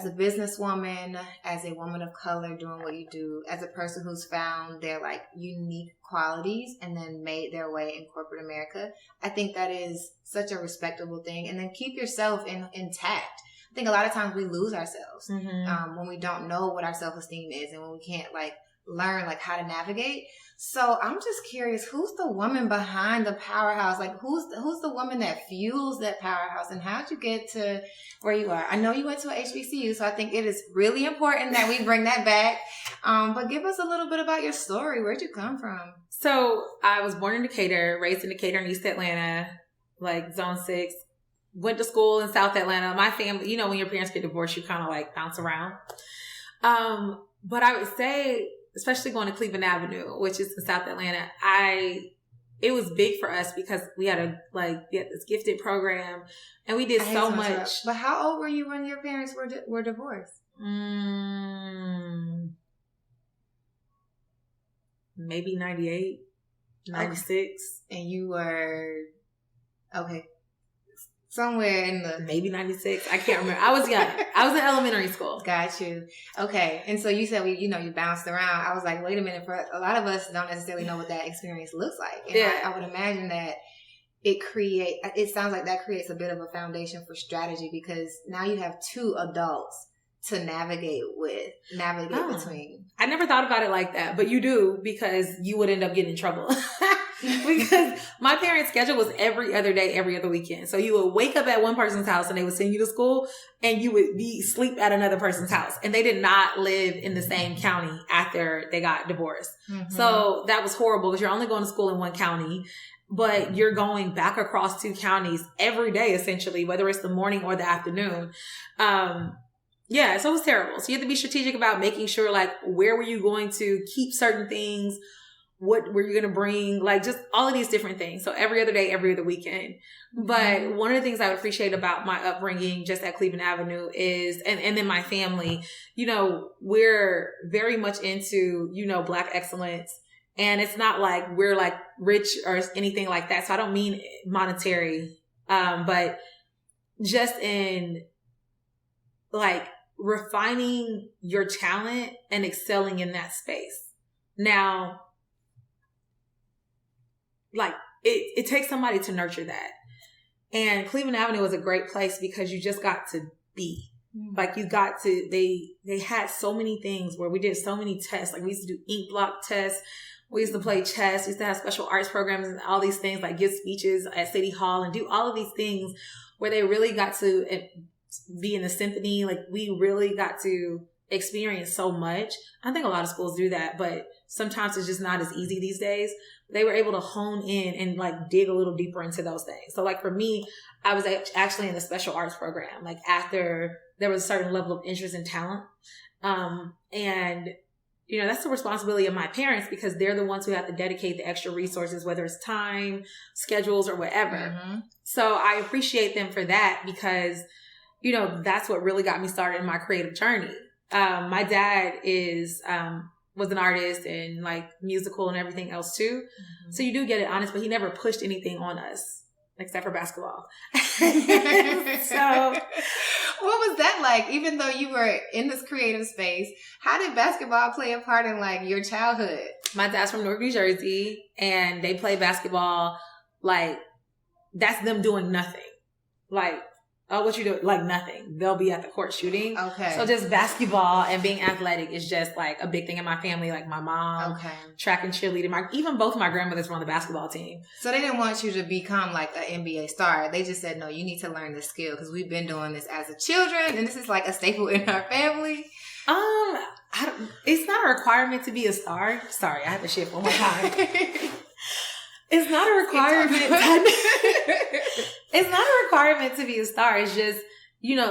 a businesswoman, as a woman of color doing what you do, as a person who's found their like unique qualities and then made their way in corporate America. I think that is such a respectable thing. And then keep yourself intact. I think a lot of times we lose ourselves when we don't know what our self-esteem is and when we can't like learn like how to navigate. So I'm just curious, who's the woman behind the powerhouse? Like who's the woman that fuels that powerhouse, and how'd you get to where you are? I know you went to a HBCU, so I think it is really important that we bring that back. But give us a little bit about your story. Where'd you come from? So I was born in Decatur, raised in Decatur in East Atlanta, like Zone 6. Went to school in South Atlanta. My family, you know, when your parents get divorced, you kind of like bounce around. But I would say, especially going to Cleveland Avenue, which is in South Atlanta, it was big for us because we had this gifted program and we did so much. But how old were you when your parents were divorced? Maybe 98, 96. Okay. And you were, okay. Somewhere in the... Maybe 96. I can't remember. I was young. I was in elementary school. Got you. Okay. And so you said, you bounced around. I was like, wait a minute. For a lot of us don't necessarily know what that experience looks like. And yeah. I would imagine that it sounds like that creates a bit of a foundation for strategy because now you have two adults to navigate between. I never thought about it like that, but you do because you would end up getting in trouble. Because my parents' schedule was every other day, every other weekend. So you would wake up at one person's house and they would send you to school and you would sleep at another person's house. And they did not live in the same county after they got divorced. Mm-hmm. So that was horrible because you're only going to school in one county, but you're going back across two counties every day, essentially, whether it's the morning or the afternoon. Yeah, so it was terrible. So you have to be strategic about making sure, like, where were you going to keep certain things? What were you going to bring? Like, just all of these different things. So every other day, every other weekend. But one of the things I would appreciate about my upbringing just at Cleveland Avenue is, and then my family, we're very much into, Black excellence. And it's not like we're like rich or anything like that. So I don't mean monetary, but just in like refining your talent and excelling in that space. Now, like it takes somebody to nurture that. And Cleveland Avenue was a great place because you just got to be. Like you got to, they had so many things where we did so many tests. Like we used to do ink block tests. We used to play chess. We used to have special arts programs and all these things, like give speeches at City Hall and do all of these things where they really got to be in the symphony. Like we really got to experience so much. I think a lot of schools do that, but sometimes it's just not as easy these days. They were able to hone in and like dig a little deeper into those things. So like for me, I was actually in the special arts program, like after there was a certain level of interest and talent. And that's the responsibility of my parents because they're the ones who have to dedicate the extra resources, whether it's time, schedules, or whatever. Mm-hmm. So I appreciate them for that because, that's what really got me started in my creative journey. My dad was an artist and like musical and everything else too. Mm-hmm. So you do get it honest, but he never pushed anything on us except for basketball. So what was that like? Even though you were in this creative space, how did basketball play a part in like your childhood? My dad's from Newark, New Jersey, and they play basketball like that's them doing nothing. Like, oh, what you doing? Like nothing. They'll be at the court shooting. Okay. So just basketball and being athletic is just like a big thing in my family. Like my mom, track and cheerleading. Even both of my grandmothers were on the basketball team. So they didn't want you to become like an NBA star. They just said, no, you need to learn this skill because we've been doing this as a children and this is like a staple in our family. It's not a requirement to be a star. Sorry, I have to shift one more time. It's not a requirement. It's not a requirement to be a star. It's just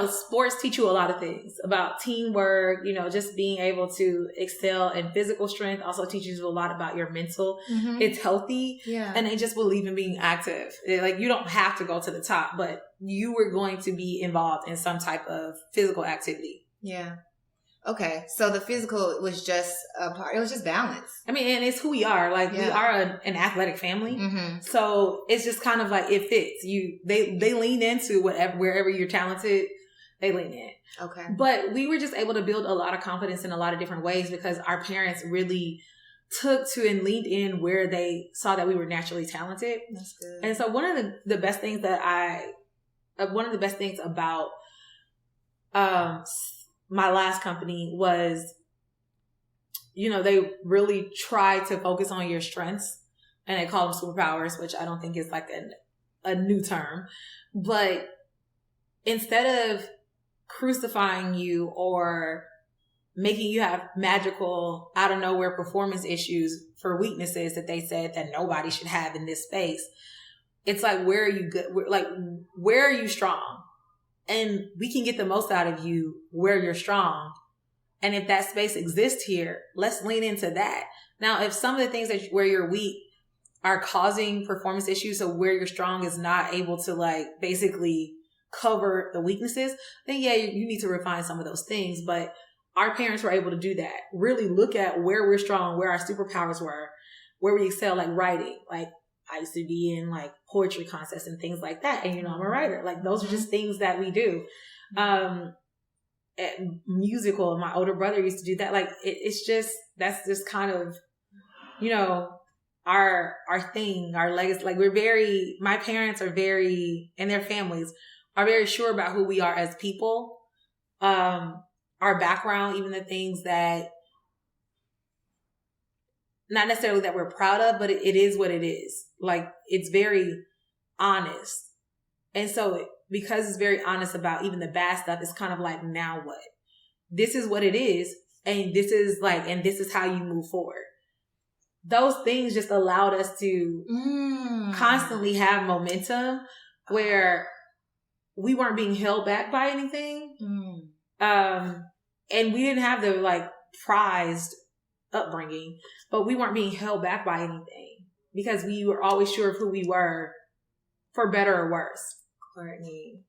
sports teach you a lot of things about teamwork, just being able to excel in physical strength also teaches you a lot about your mental. Mm-hmm. It's healthy. Yeah. And they just believe in being active. Like, you don't have to go to the top, but you were going to be involved in some type of physical activity. Yeah. Okay. So the physical was just a part, it was just balance. I mean, and it's who we are. Like, we are an athletic family. Mm-hmm. So it's just kind of like, it fits you. They lean into wherever you're talented, they lean in. Okay. But we were just able to build a lot of confidence in a lot of different ways because our parents really took to and leaned in where they saw that we were naturally talented. That's good. And so one of the best things about, my last company was, they really try to focus on your strengths, and they call them superpowers, which I don't think is like a new term. But instead of crucifying you or making you have magical, out of nowhere performance issues for weaknesses that they said that nobody should have in this space, it's like, where are you good? Where are you strong? And we can get the most out of you where you're strong. And if that space exists here, let's lean into that. Now, if some of the things where you're weak are causing performance issues, so where you're strong is not able to basically cover the weaknesses, then you need to refine some of those things. But our parents were able to do that. Really look at where we're strong, where our superpowers were, where we excel, like writing. Like, I used to be in poetry contests and things like that. And I'm a writer. Like, those are just things that we do. Musical, my older brother used to do that. Like, it's just, that's just kind of, our thing, our legacy. Like, my parents are very, and their families are very sure about who we are as people. Our background, even the things that, not necessarily that we're proud of, but it is what it is. Like, it's very honest. And so because it's very honest about even the bad stuff, it's kind of like, now what? This is what it is. And this is how you move forward. Those things just allowed us to constantly have momentum where we weren't being held back by anything. And we didn't have the prized upbringing, but we weren't being held back by anything because we were always sure of who we were, for better or worse. Courtney,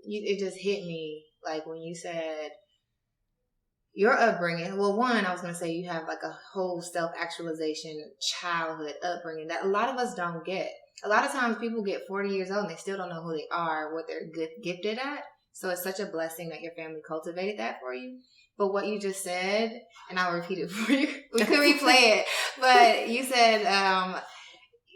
it just hit me when you said your upbringing. Well, one, I was going to say you have a whole self-actualization childhood upbringing that a lot of us don't get. A lot of times people get 40 years old and they still don't know who they are, what they're gifted at. So it's such a blessing that your family cultivated that for you. But what you just said, and I'll repeat it for you. We could replay it. But you said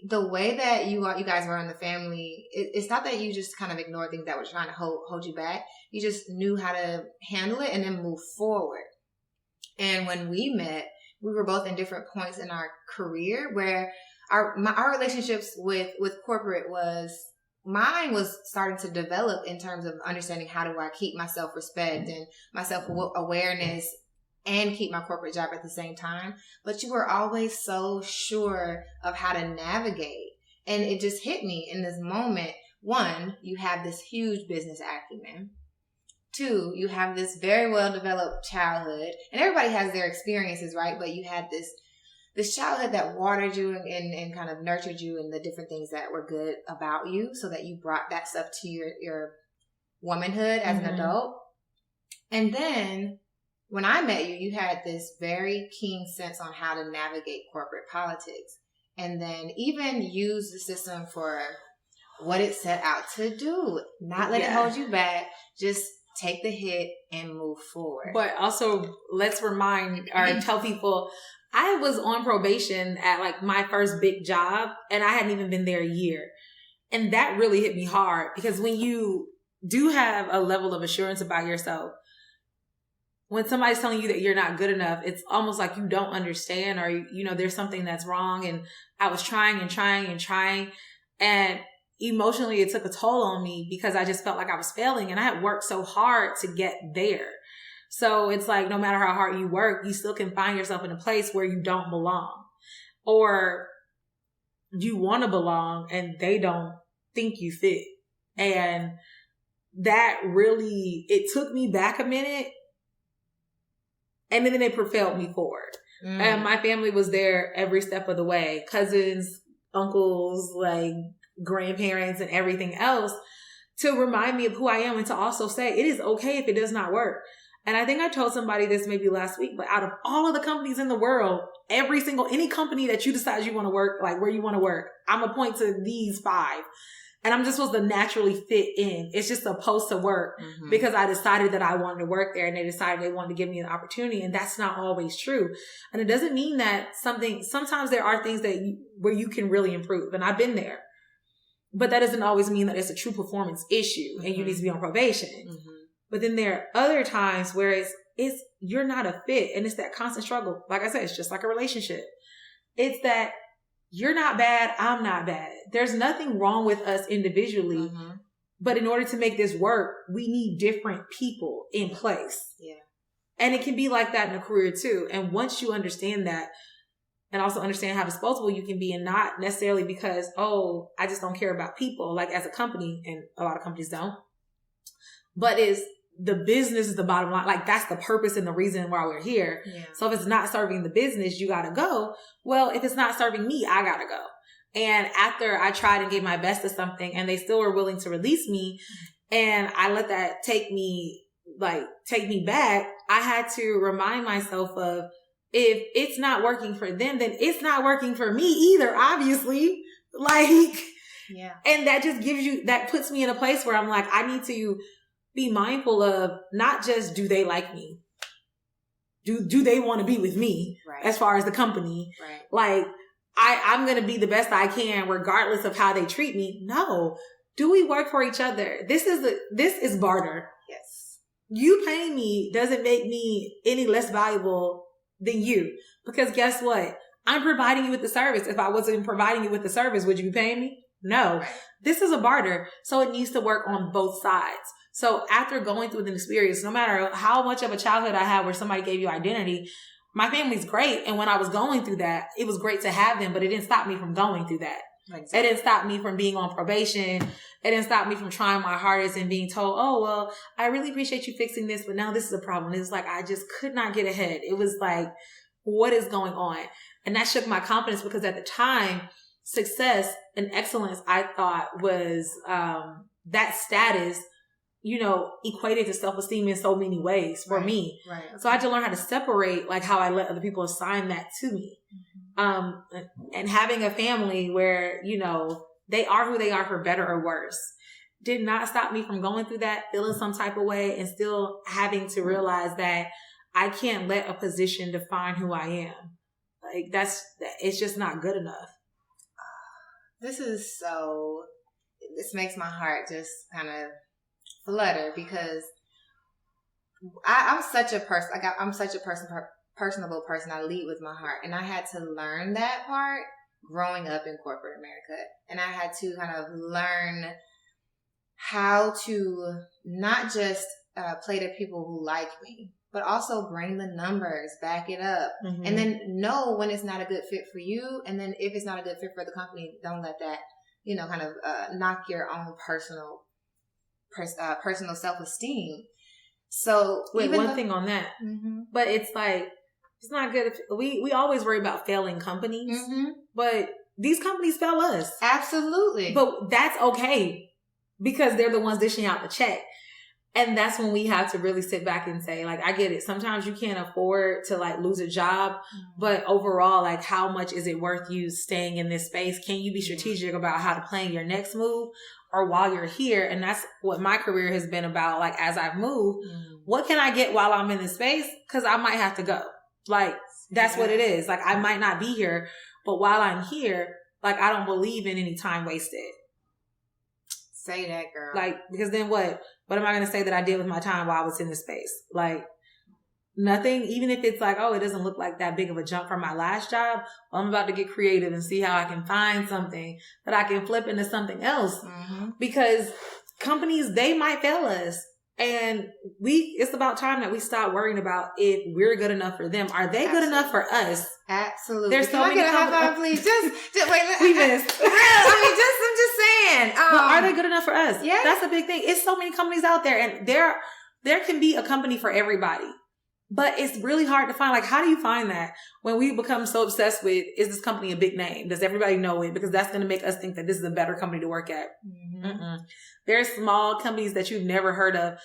the way that you guys were in the family, it's not that you just kind of ignored things that were trying to hold you back. You just knew how to handle it and then move forward. And when we met, we were both in different points in our career where our relationships with corporate mine was starting to develop in terms of understanding how do I keep my self-respect and my self-awareness and keep my corporate job at the same time. But you were always so sure of how to navigate. And it just hit me in this moment. One, you have this huge business acumen. Two, you have this very well-developed childhood. And everybody has their experiences, right? But you had this childhood that watered you and kind of nurtured you in the different things that were good about you so that you brought that stuff to your womanhood as an adult. And then when I met you, you had this very keen sense on how to navigate corporate politics and then even use the system for what it set out to do. Not let it hold you back. Just take the hit and move forward. But also, let's remind or tell people, I was on probation at my first big job and I hadn't even been there a year. And that really hit me hard because when you do have a level of assurance about yourself, when somebody's telling you that you're not good enough, it's almost like you don't understand or, there's something that's wrong. And I was trying and trying and trying. And emotionally, it took a toll on me because I just felt like I was failing and I had worked so hard to get there. So it's no matter how hard you work, you still can find yourself in a place where you don't belong or you want to belong and they don't think you fit. And that really, it took me back a minute, and then it propelled me forward. And my family was there every step of the way. Cousins, uncles, like grandparents and everything else, to remind me of who I am and to also say it is okay if it does not work. And I think I told somebody this maybe last week, but out of all of the companies in the world, any company that you decide you want to work, like where you want to work, I'm going to point to these 5. And I'm just supposed to naturally fit in. It's just supposed to work because I decided that I wanted to work there and they decided they wanted to give me an opportunity. And that's not always true. And it doesn't mean that sometimes there are things where you can really improve. And I've been there, but that doesn't always mean that it's a true performance issue and you need to be on probation. But then there are other times where you're not a fit, and it's that constant struggle. Like I said, it's just like a relationship. It's that you're not bad, I'm not bad. There's nothing wrong with us individually, but in order to make this work, we need different people in place. Yeah. And it can be like that in a career too. And once you understand that, and also understand how disposable you can be, and not necessarily because, I just don't care about people, like as a company, and a lot of companies don't, but the business is the bottom line. Like that's the purpose and the reason why we're here. Yeah. So if it's not serving the business, you gotta go. Well, if it's not serving me, I gotta go. And after I tried and gave my best to something and they still were willing to release me, and I let that take me back, I had to remind myself of, if it's not working for them, then it's not working for me either, obviously. Yeah. And that puts me in a place where I'm like, I need to be mindful of not just, do they like me? Do they want to be with me? Right. As far as the company? Right. Like, I'm going to be the best I can regardless of how they treat me. No. Do we work for each other? This is barter. Yes. You paying me doesn't make me any less valuable than you. Because guess what? I'm providing you with the service. If I wasn't providing you with the service, would you be paying me? No. Right. This is a barter. So it needs to work on both sides. So after going through the experience, no matter how much of a childhood I had where somebody gave you identity, my family's great. And when I was going through that, it was great to have them, but it didn't stop me from going through that. Exactly. It didn't stop me from being on probation. It didn't stop me from trying my hardest and being told, I really appreciate you fixing this, but now this is a problem. It's like, I just could not get ahead. It was like, what is going on? And that shook my confidence, because at the time, success and excellence, I thought, was that status, equated to self-esteem in so many ways for me. Right. So I had to learn how to separate, like how I let other people assign that to me. And having a family where, they are who they are for better or worse, did not stop me from going through that, feeling some type of way, and still having to realize that I can't let a position define who I am. Like it's just not good enough. This makes my heart just kind of flutter, because I'm such a person. I'm such a personable person. I lead with my heart, and I had to learn that part growing up in corporate America, and I had to kind of learn how to not just play to people who like me, but also bring the numbers, back it up, and then know when it's not a good fit for you, and then if it's not a good fit for the company, don't let that kind of knock your own personal self-esteem. So one thing on that, but it's like, it's not good if we always worry about failing companies, but these companies fail us. Absolutely. But that's okay, because they're the ones dishing out the check. And that's when we have to really sit back and say, like, I get it. Sometimes you can't afford to lose a job, but overall, how much is it worth you staying in this space? Can you be strategic about how to plan your next move, or while you're here? And that's what my career has been about. As I've moved, what can I get while I'm in this space? 'Cause I might have to go. That's what it is. I might not be here, but while I'm here, I don't believe in any time wasted. Say that, girl. Because then what am I going to say that I did with my time while I was in this space? Nothing. Even if it's it doesn't look like that big of a jump from my last job. Well, I'm about to get creative and see how I can find something that I can flip into something else, because companies, they might fail us. And it's about time that we stop worrying about if we're good enough for them. Are they good enough for us? Absolutely. There's so many high five, please. Just wait. We missed. I'm just saying. saying. But are they good enough for us? Yeah. That's the big thing. It's so many companies out there, and there can be a company for everybody. But it's really hard to find. Like, how do you find that when we become so obsessed with, is this company a big name? Does everybody know it? Because that's going to make us think that this is a better company to work at. Mm-hmm. There's small companies that you've never heard of,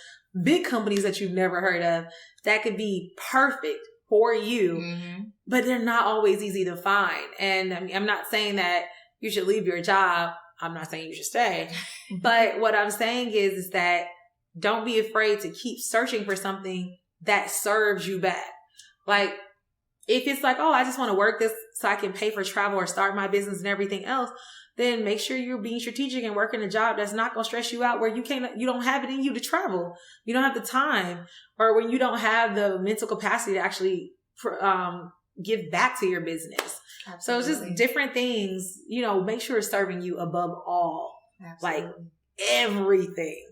big companies that you've never heard of that could be perfect for you, but they're not always easy to find. And I mean, I'm not saying that you should leave your job. I'm not saying you should stay. But what I'm saying is that don't be afraid to keep searching for something that serves you back. Like, if it's like, oh, I just want to work this so I can pay for travel or start my business and everything else, then make sure you're being strategic and working a job that's not going to stress you out, where you don't have it in you to travel. You don't have the time, or when you don't have the mental capacity to actually give back to your business. Absolutely. So it's just different things, make sure it's serving you above all. Absolutely. Like everything.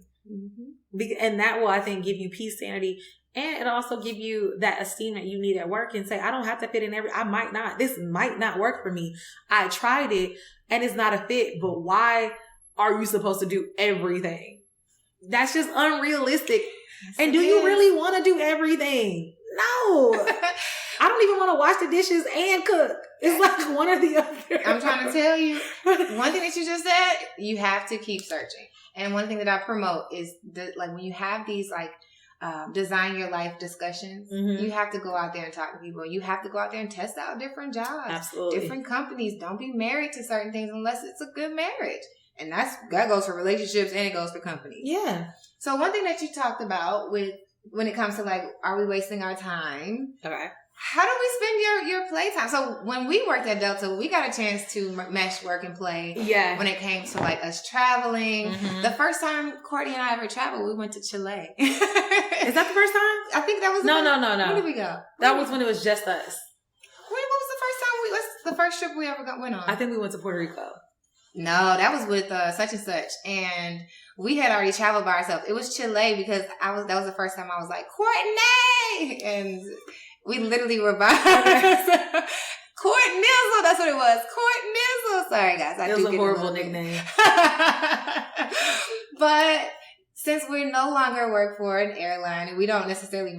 And that will, I think, give you peace, sanity, and it'll also give you that esteem that you need at work, and say, I don't have to fit in this might not work for me. I tried it and it's not a fit, but why are you supposed to do everything? That's just unrealistic. Yes, and do you really want to do everything? No. I don't even want to wash the dishes and cook. It's like one or the other. I'm trying to tell you, one thing that you just said, you have to keep searching. And one thing that I promote is when you have these design your life discussions, you have to go out there and talk to people. You have to go out there and test out different jobs. Absolutely. Different companies. Don't be married to certain things unless it's a good marriage. And that goes for relationships and it goes for companies. Yeah. So one thing that you talked about when it comes to are we wasting our time? Okay. How do we spend your playtime? So when we worked at Delta, we got a chance to mesh work and play. Yeah. When it came to us traveling. The first time Courtney and I ever traveled, we went to Chile. Is that the first time? I think that was No. Where did we go? That was when it was just us. What was the first time what's the first trip we ever went on? I think we went to Puerto Rico. No, that was with such and such, and we had already traveled by ourselves. It was Chile because that was the first time I was like, Courtney, and we literally were by Court Nizzle. That's what it was. Court Nizzle. Sorry, guys. It was a horrible nickname. But since we no longer work for an airline and we don't necessarily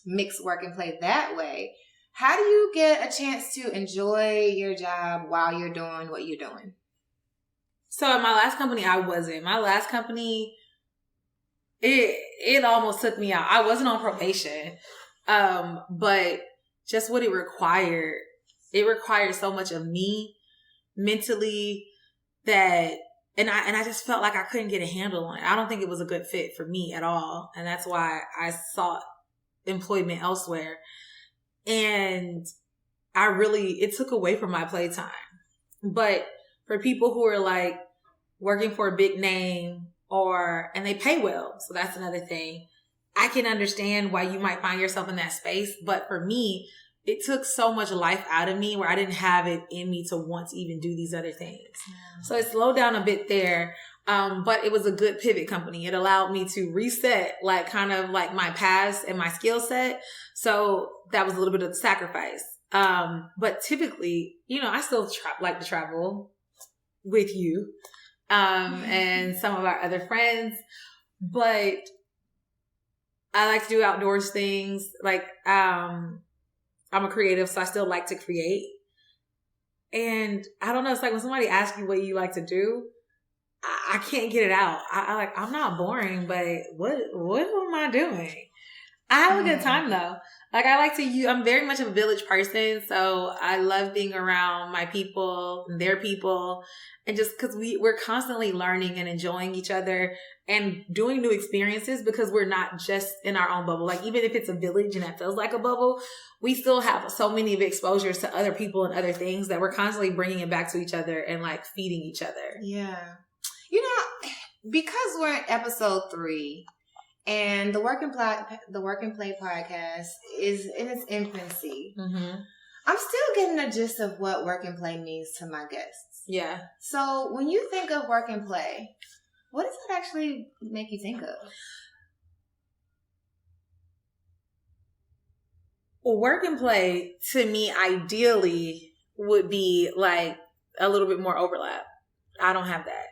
mix work and play that way, how do you get a chance to enjoy your job while you're doing what you're doing? So in my last company, I wasn't. My last company, it almost took me out. I wasn't on probation. But just what it required so much of me mentally that, and I just felt like I couldn't get a handle on it. I don't think it was a good fit for me at all. And that's why I sought employment elsewhere. And it took away from my playtime. But for people who are working for a big name and they pay well. So that's another thing. I can understand why you might find yourself in that space. But for me, it took so much life out of me where I didn't have it in me to want to even do these other things. Yeah. So it slowed down a bit there. But it was a good pivot company. It allowed me to reset my past and my skill set. So that was a little bit of the sacrifice. But typically, I still like to travel with you, and some of our other friends, but I like to do outdoors things. I'm a creative, so I still like to create. And I don't know, it's like when somebody asks you what you like to do, I can't get it out. I'm not boring, but what am I doing? I have a good time though. I'm very much a village person, so I love being around my people and their people, and just because we're constantly learning and enjoying each other and doing new experiences, because we're not just in our own bubble. Even if it's a village and that feels like a bubble, we still have so many of exposures to other people and other things that we're constantly bringing it back to each other and feeding each other. Yeah. Because we're in episode 3 and the Work and Play podcast is in its infancy, I'm still getting a gist of what work and play means to my guests. Yeah. So when you think of work and play, what does it actually make you think of? Well, work and play to me ideally would be a little bit more overlap. I don't have that.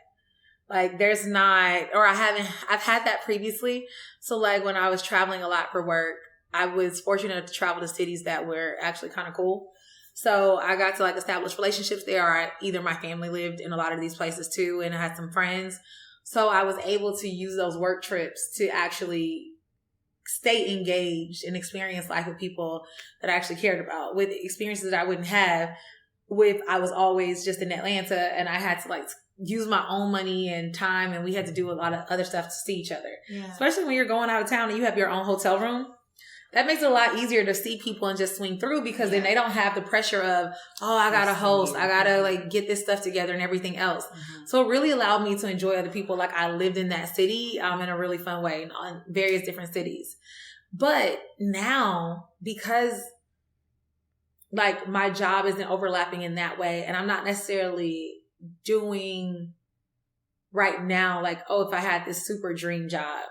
Like there's not, or I've had that previously. So like when I was traveling a lot for work, I was fortunate enough to travel to cities that were actually kind of cool. So I got to like establish relationships there, or either my family lived in a lot of these places too, and I had some friends. So I was able to use those work trips to actually stay engaged and experience life with people that I actually cared about, with experiences that I wouldn't have with, I was always just in Atlanta and I had to like use my own money and time, and we had to do a lot of other stuff to see each other. Yeah. Especially when you're going out of town and you have your own hotel room. That makes it a lot easier to see people and just swing through, because then they don't have the pressure of, oh, I got to host, I got to like get this stuff together and everything else. Mm-hmm. So it really allowed me to enjoy other people. Like I lived in that city in a really fun way in various different cities. But now, because like my job isn't overlapping in that way, and I'm not necessarily doing right now, like, oh, if I had this super dream job,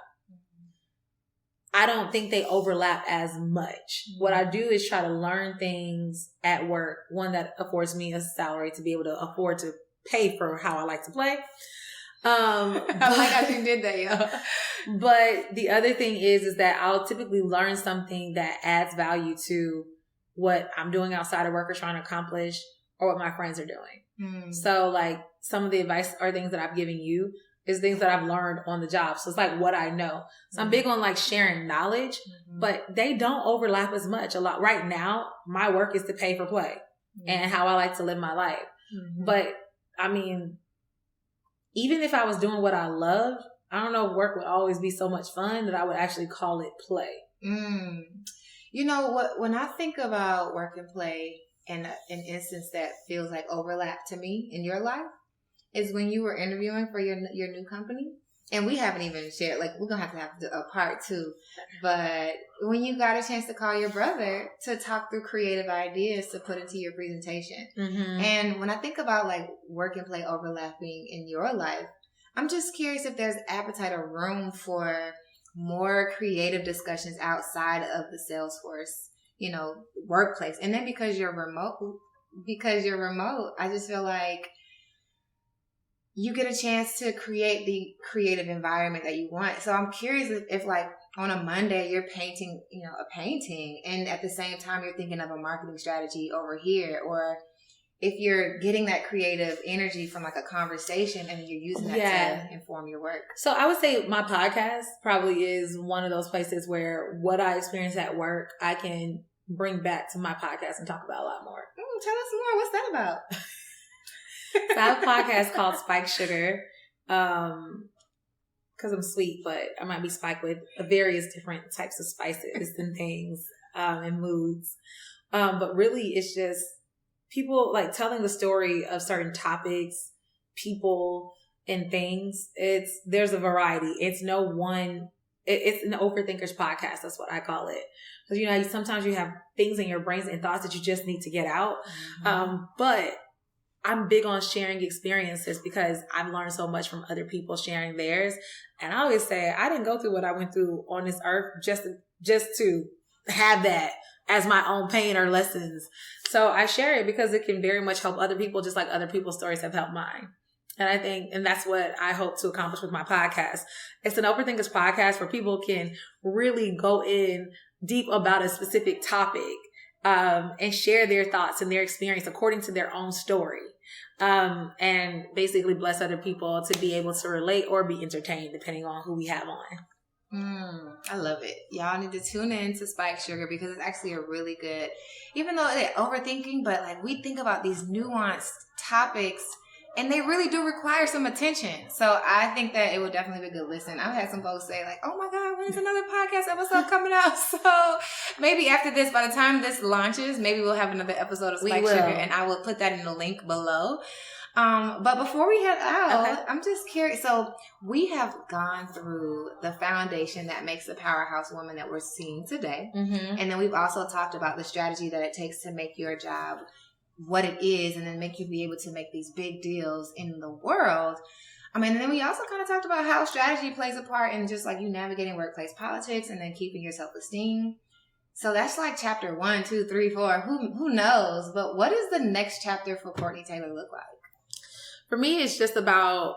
I don't think they overlap as much. What I do is try to learn things at work. One that affords me a salary to be able to afford to pay for how I like to play. I like how you did that, yo. But the other thing is that I'll typically learn something that adds value to what I'm doing outside of work or trying to accomplish, or what my friends are doing. So like some of the advice or things that I've given you is things that I've learned on the job. So it's like what I know. So I'm big on like sharing knowledge, but they don't overlap as much. A lot right now, my work is to pay for play and how I like to live my life. But I mean, even if I was doing what I loved, I don't know if work would always be so much fun that I would actually call it play. You know what? When I think about work and play, and an instance that feels like overlap to me in your life, is when you were interviewing for your new company. And we haven't even shared, like, we're going to have a part 2. But when you got a chance to call your brother to talk through creative ideas to put into your presentation. And when I think about, like, work and play overlapping in your life, I'm just curious if there's appetite or room for more creative discussions outside of the Salesforce, workplace. And then because you're remote, I just feel like you get a chance to create the creative environment that you want. So I'm curious if like on a Monday you're painting, a painting, and at the same time you're thinking of a marketing strategy over here, or if you're getting that creative energy from like a conversation and you're using that to inform your work. So I would say my podcast probably is one of those places where what I experience at work, I can bring back to my podcast and talk about a lot more. Tell us more. What's that about? So I have a podcast called Spike Sugar, because I'm sweet, but I might be spiked with various different types of spices and things, and moods. But really it's just people like telling the story of certain topics, people, and things. There's a variety. It's no one, it's an overthinker's podcast. That's what I call it. Because, sometimes you have things in your brains and thoughts that you just need to get out. But I'm big on sharing experiences because I've learned so much from other people sharing theirs. And I always say, I didn't go through what I went through on this earth just to have that as my own pain or lessons. So I share it because it can very much help other people, just like other people's stories have helped mine. And that's what I hope to accomplish with my podcast. It's an Overthinkers podcast where people can really go in deep about a specific topic, and share their thoughts and their experience according to their own story. And basically bless other people to be able to relate or be entertained depending on who we have on. I love it. Y'all need to tune in to Spike Sugar because it's actually a really good, even though they're overthinking, but like we think about these nuanced topics and they really do require some attention. So I think that it would definitely be a good listen. I've had some folks say like, oh my God, when is another podcast episode coming out? So maybe after this, by the time this launches, maybe we'll have another episode of Spike Sugar, and I will put that in the link below. But before we head out, I'm just curious. So we have gone through the foundation that makes the powerhouse woman that we're seeing today. And then we've also talked about the strategy that it takes to make your job what it is and then make you be able to make these big deals in the world. And then we also kind of talked about how strategy plays a part in just like you navigating workplace politics and then keeping your self-esteem. So that's like chapter 1, 2, 3, 4. Who knows? But what does the next chapter for Courtney Taylor look like? For me, it's just about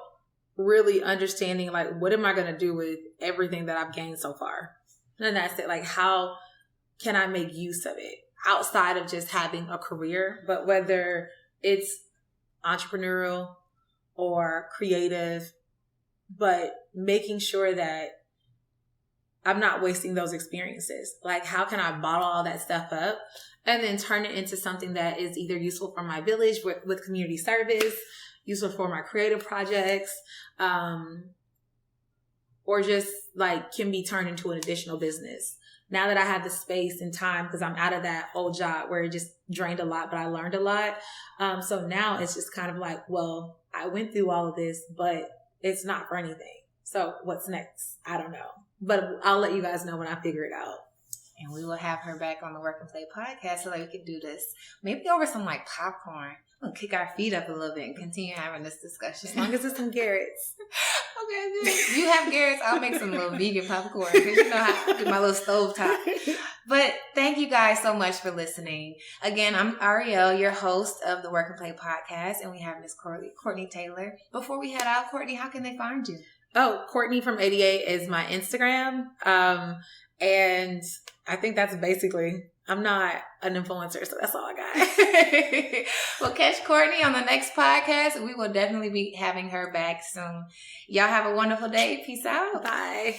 really understanding, like, what am I going to do with everything that I've gained so far? And that's it. Like, how can I make use of it outside of just having a career, but whether it's entrepreneurial or creative, but making sure that I'm not wasting those experiences. Like, how can I bottle all that stuff up and then turn it into something that is either useful for my village with community service, useful for my creative projects, or just like can be turned into an additional business. Now that I have the space and time, because I'm out of that old job where it just drained a lot, but I learned a lot. So now it's just kind of like, well, I went through all of this, but it's not for anything. So what's next? I don't know. But I'll let you guys know when I figure it out. And we will have her back on the Work and Play podcast so that we can do this. Maybe over some like popcorn. We'll kick our feet up a little bit and continue having this discussion. As long as it's some Garrett's. Okay, good. You have Garrett's. I'll make some little vegan popcorn because you know how I do my little stovetop. But thank you guys so much for listening. Again, I'm Arylle, your host of the Work and Play podcast, and we have Miss Courtney Taylor. Before we head out, Courtney, how can they find you? Oh, Courtney from 88 is my Instagram. And I think that's basically, I'm not an influencer, so that's all I got. Well, catch Courtney on the next podcast. We will definitely be having her back soon. Y'all have a wonderful day. Peace out. Bye.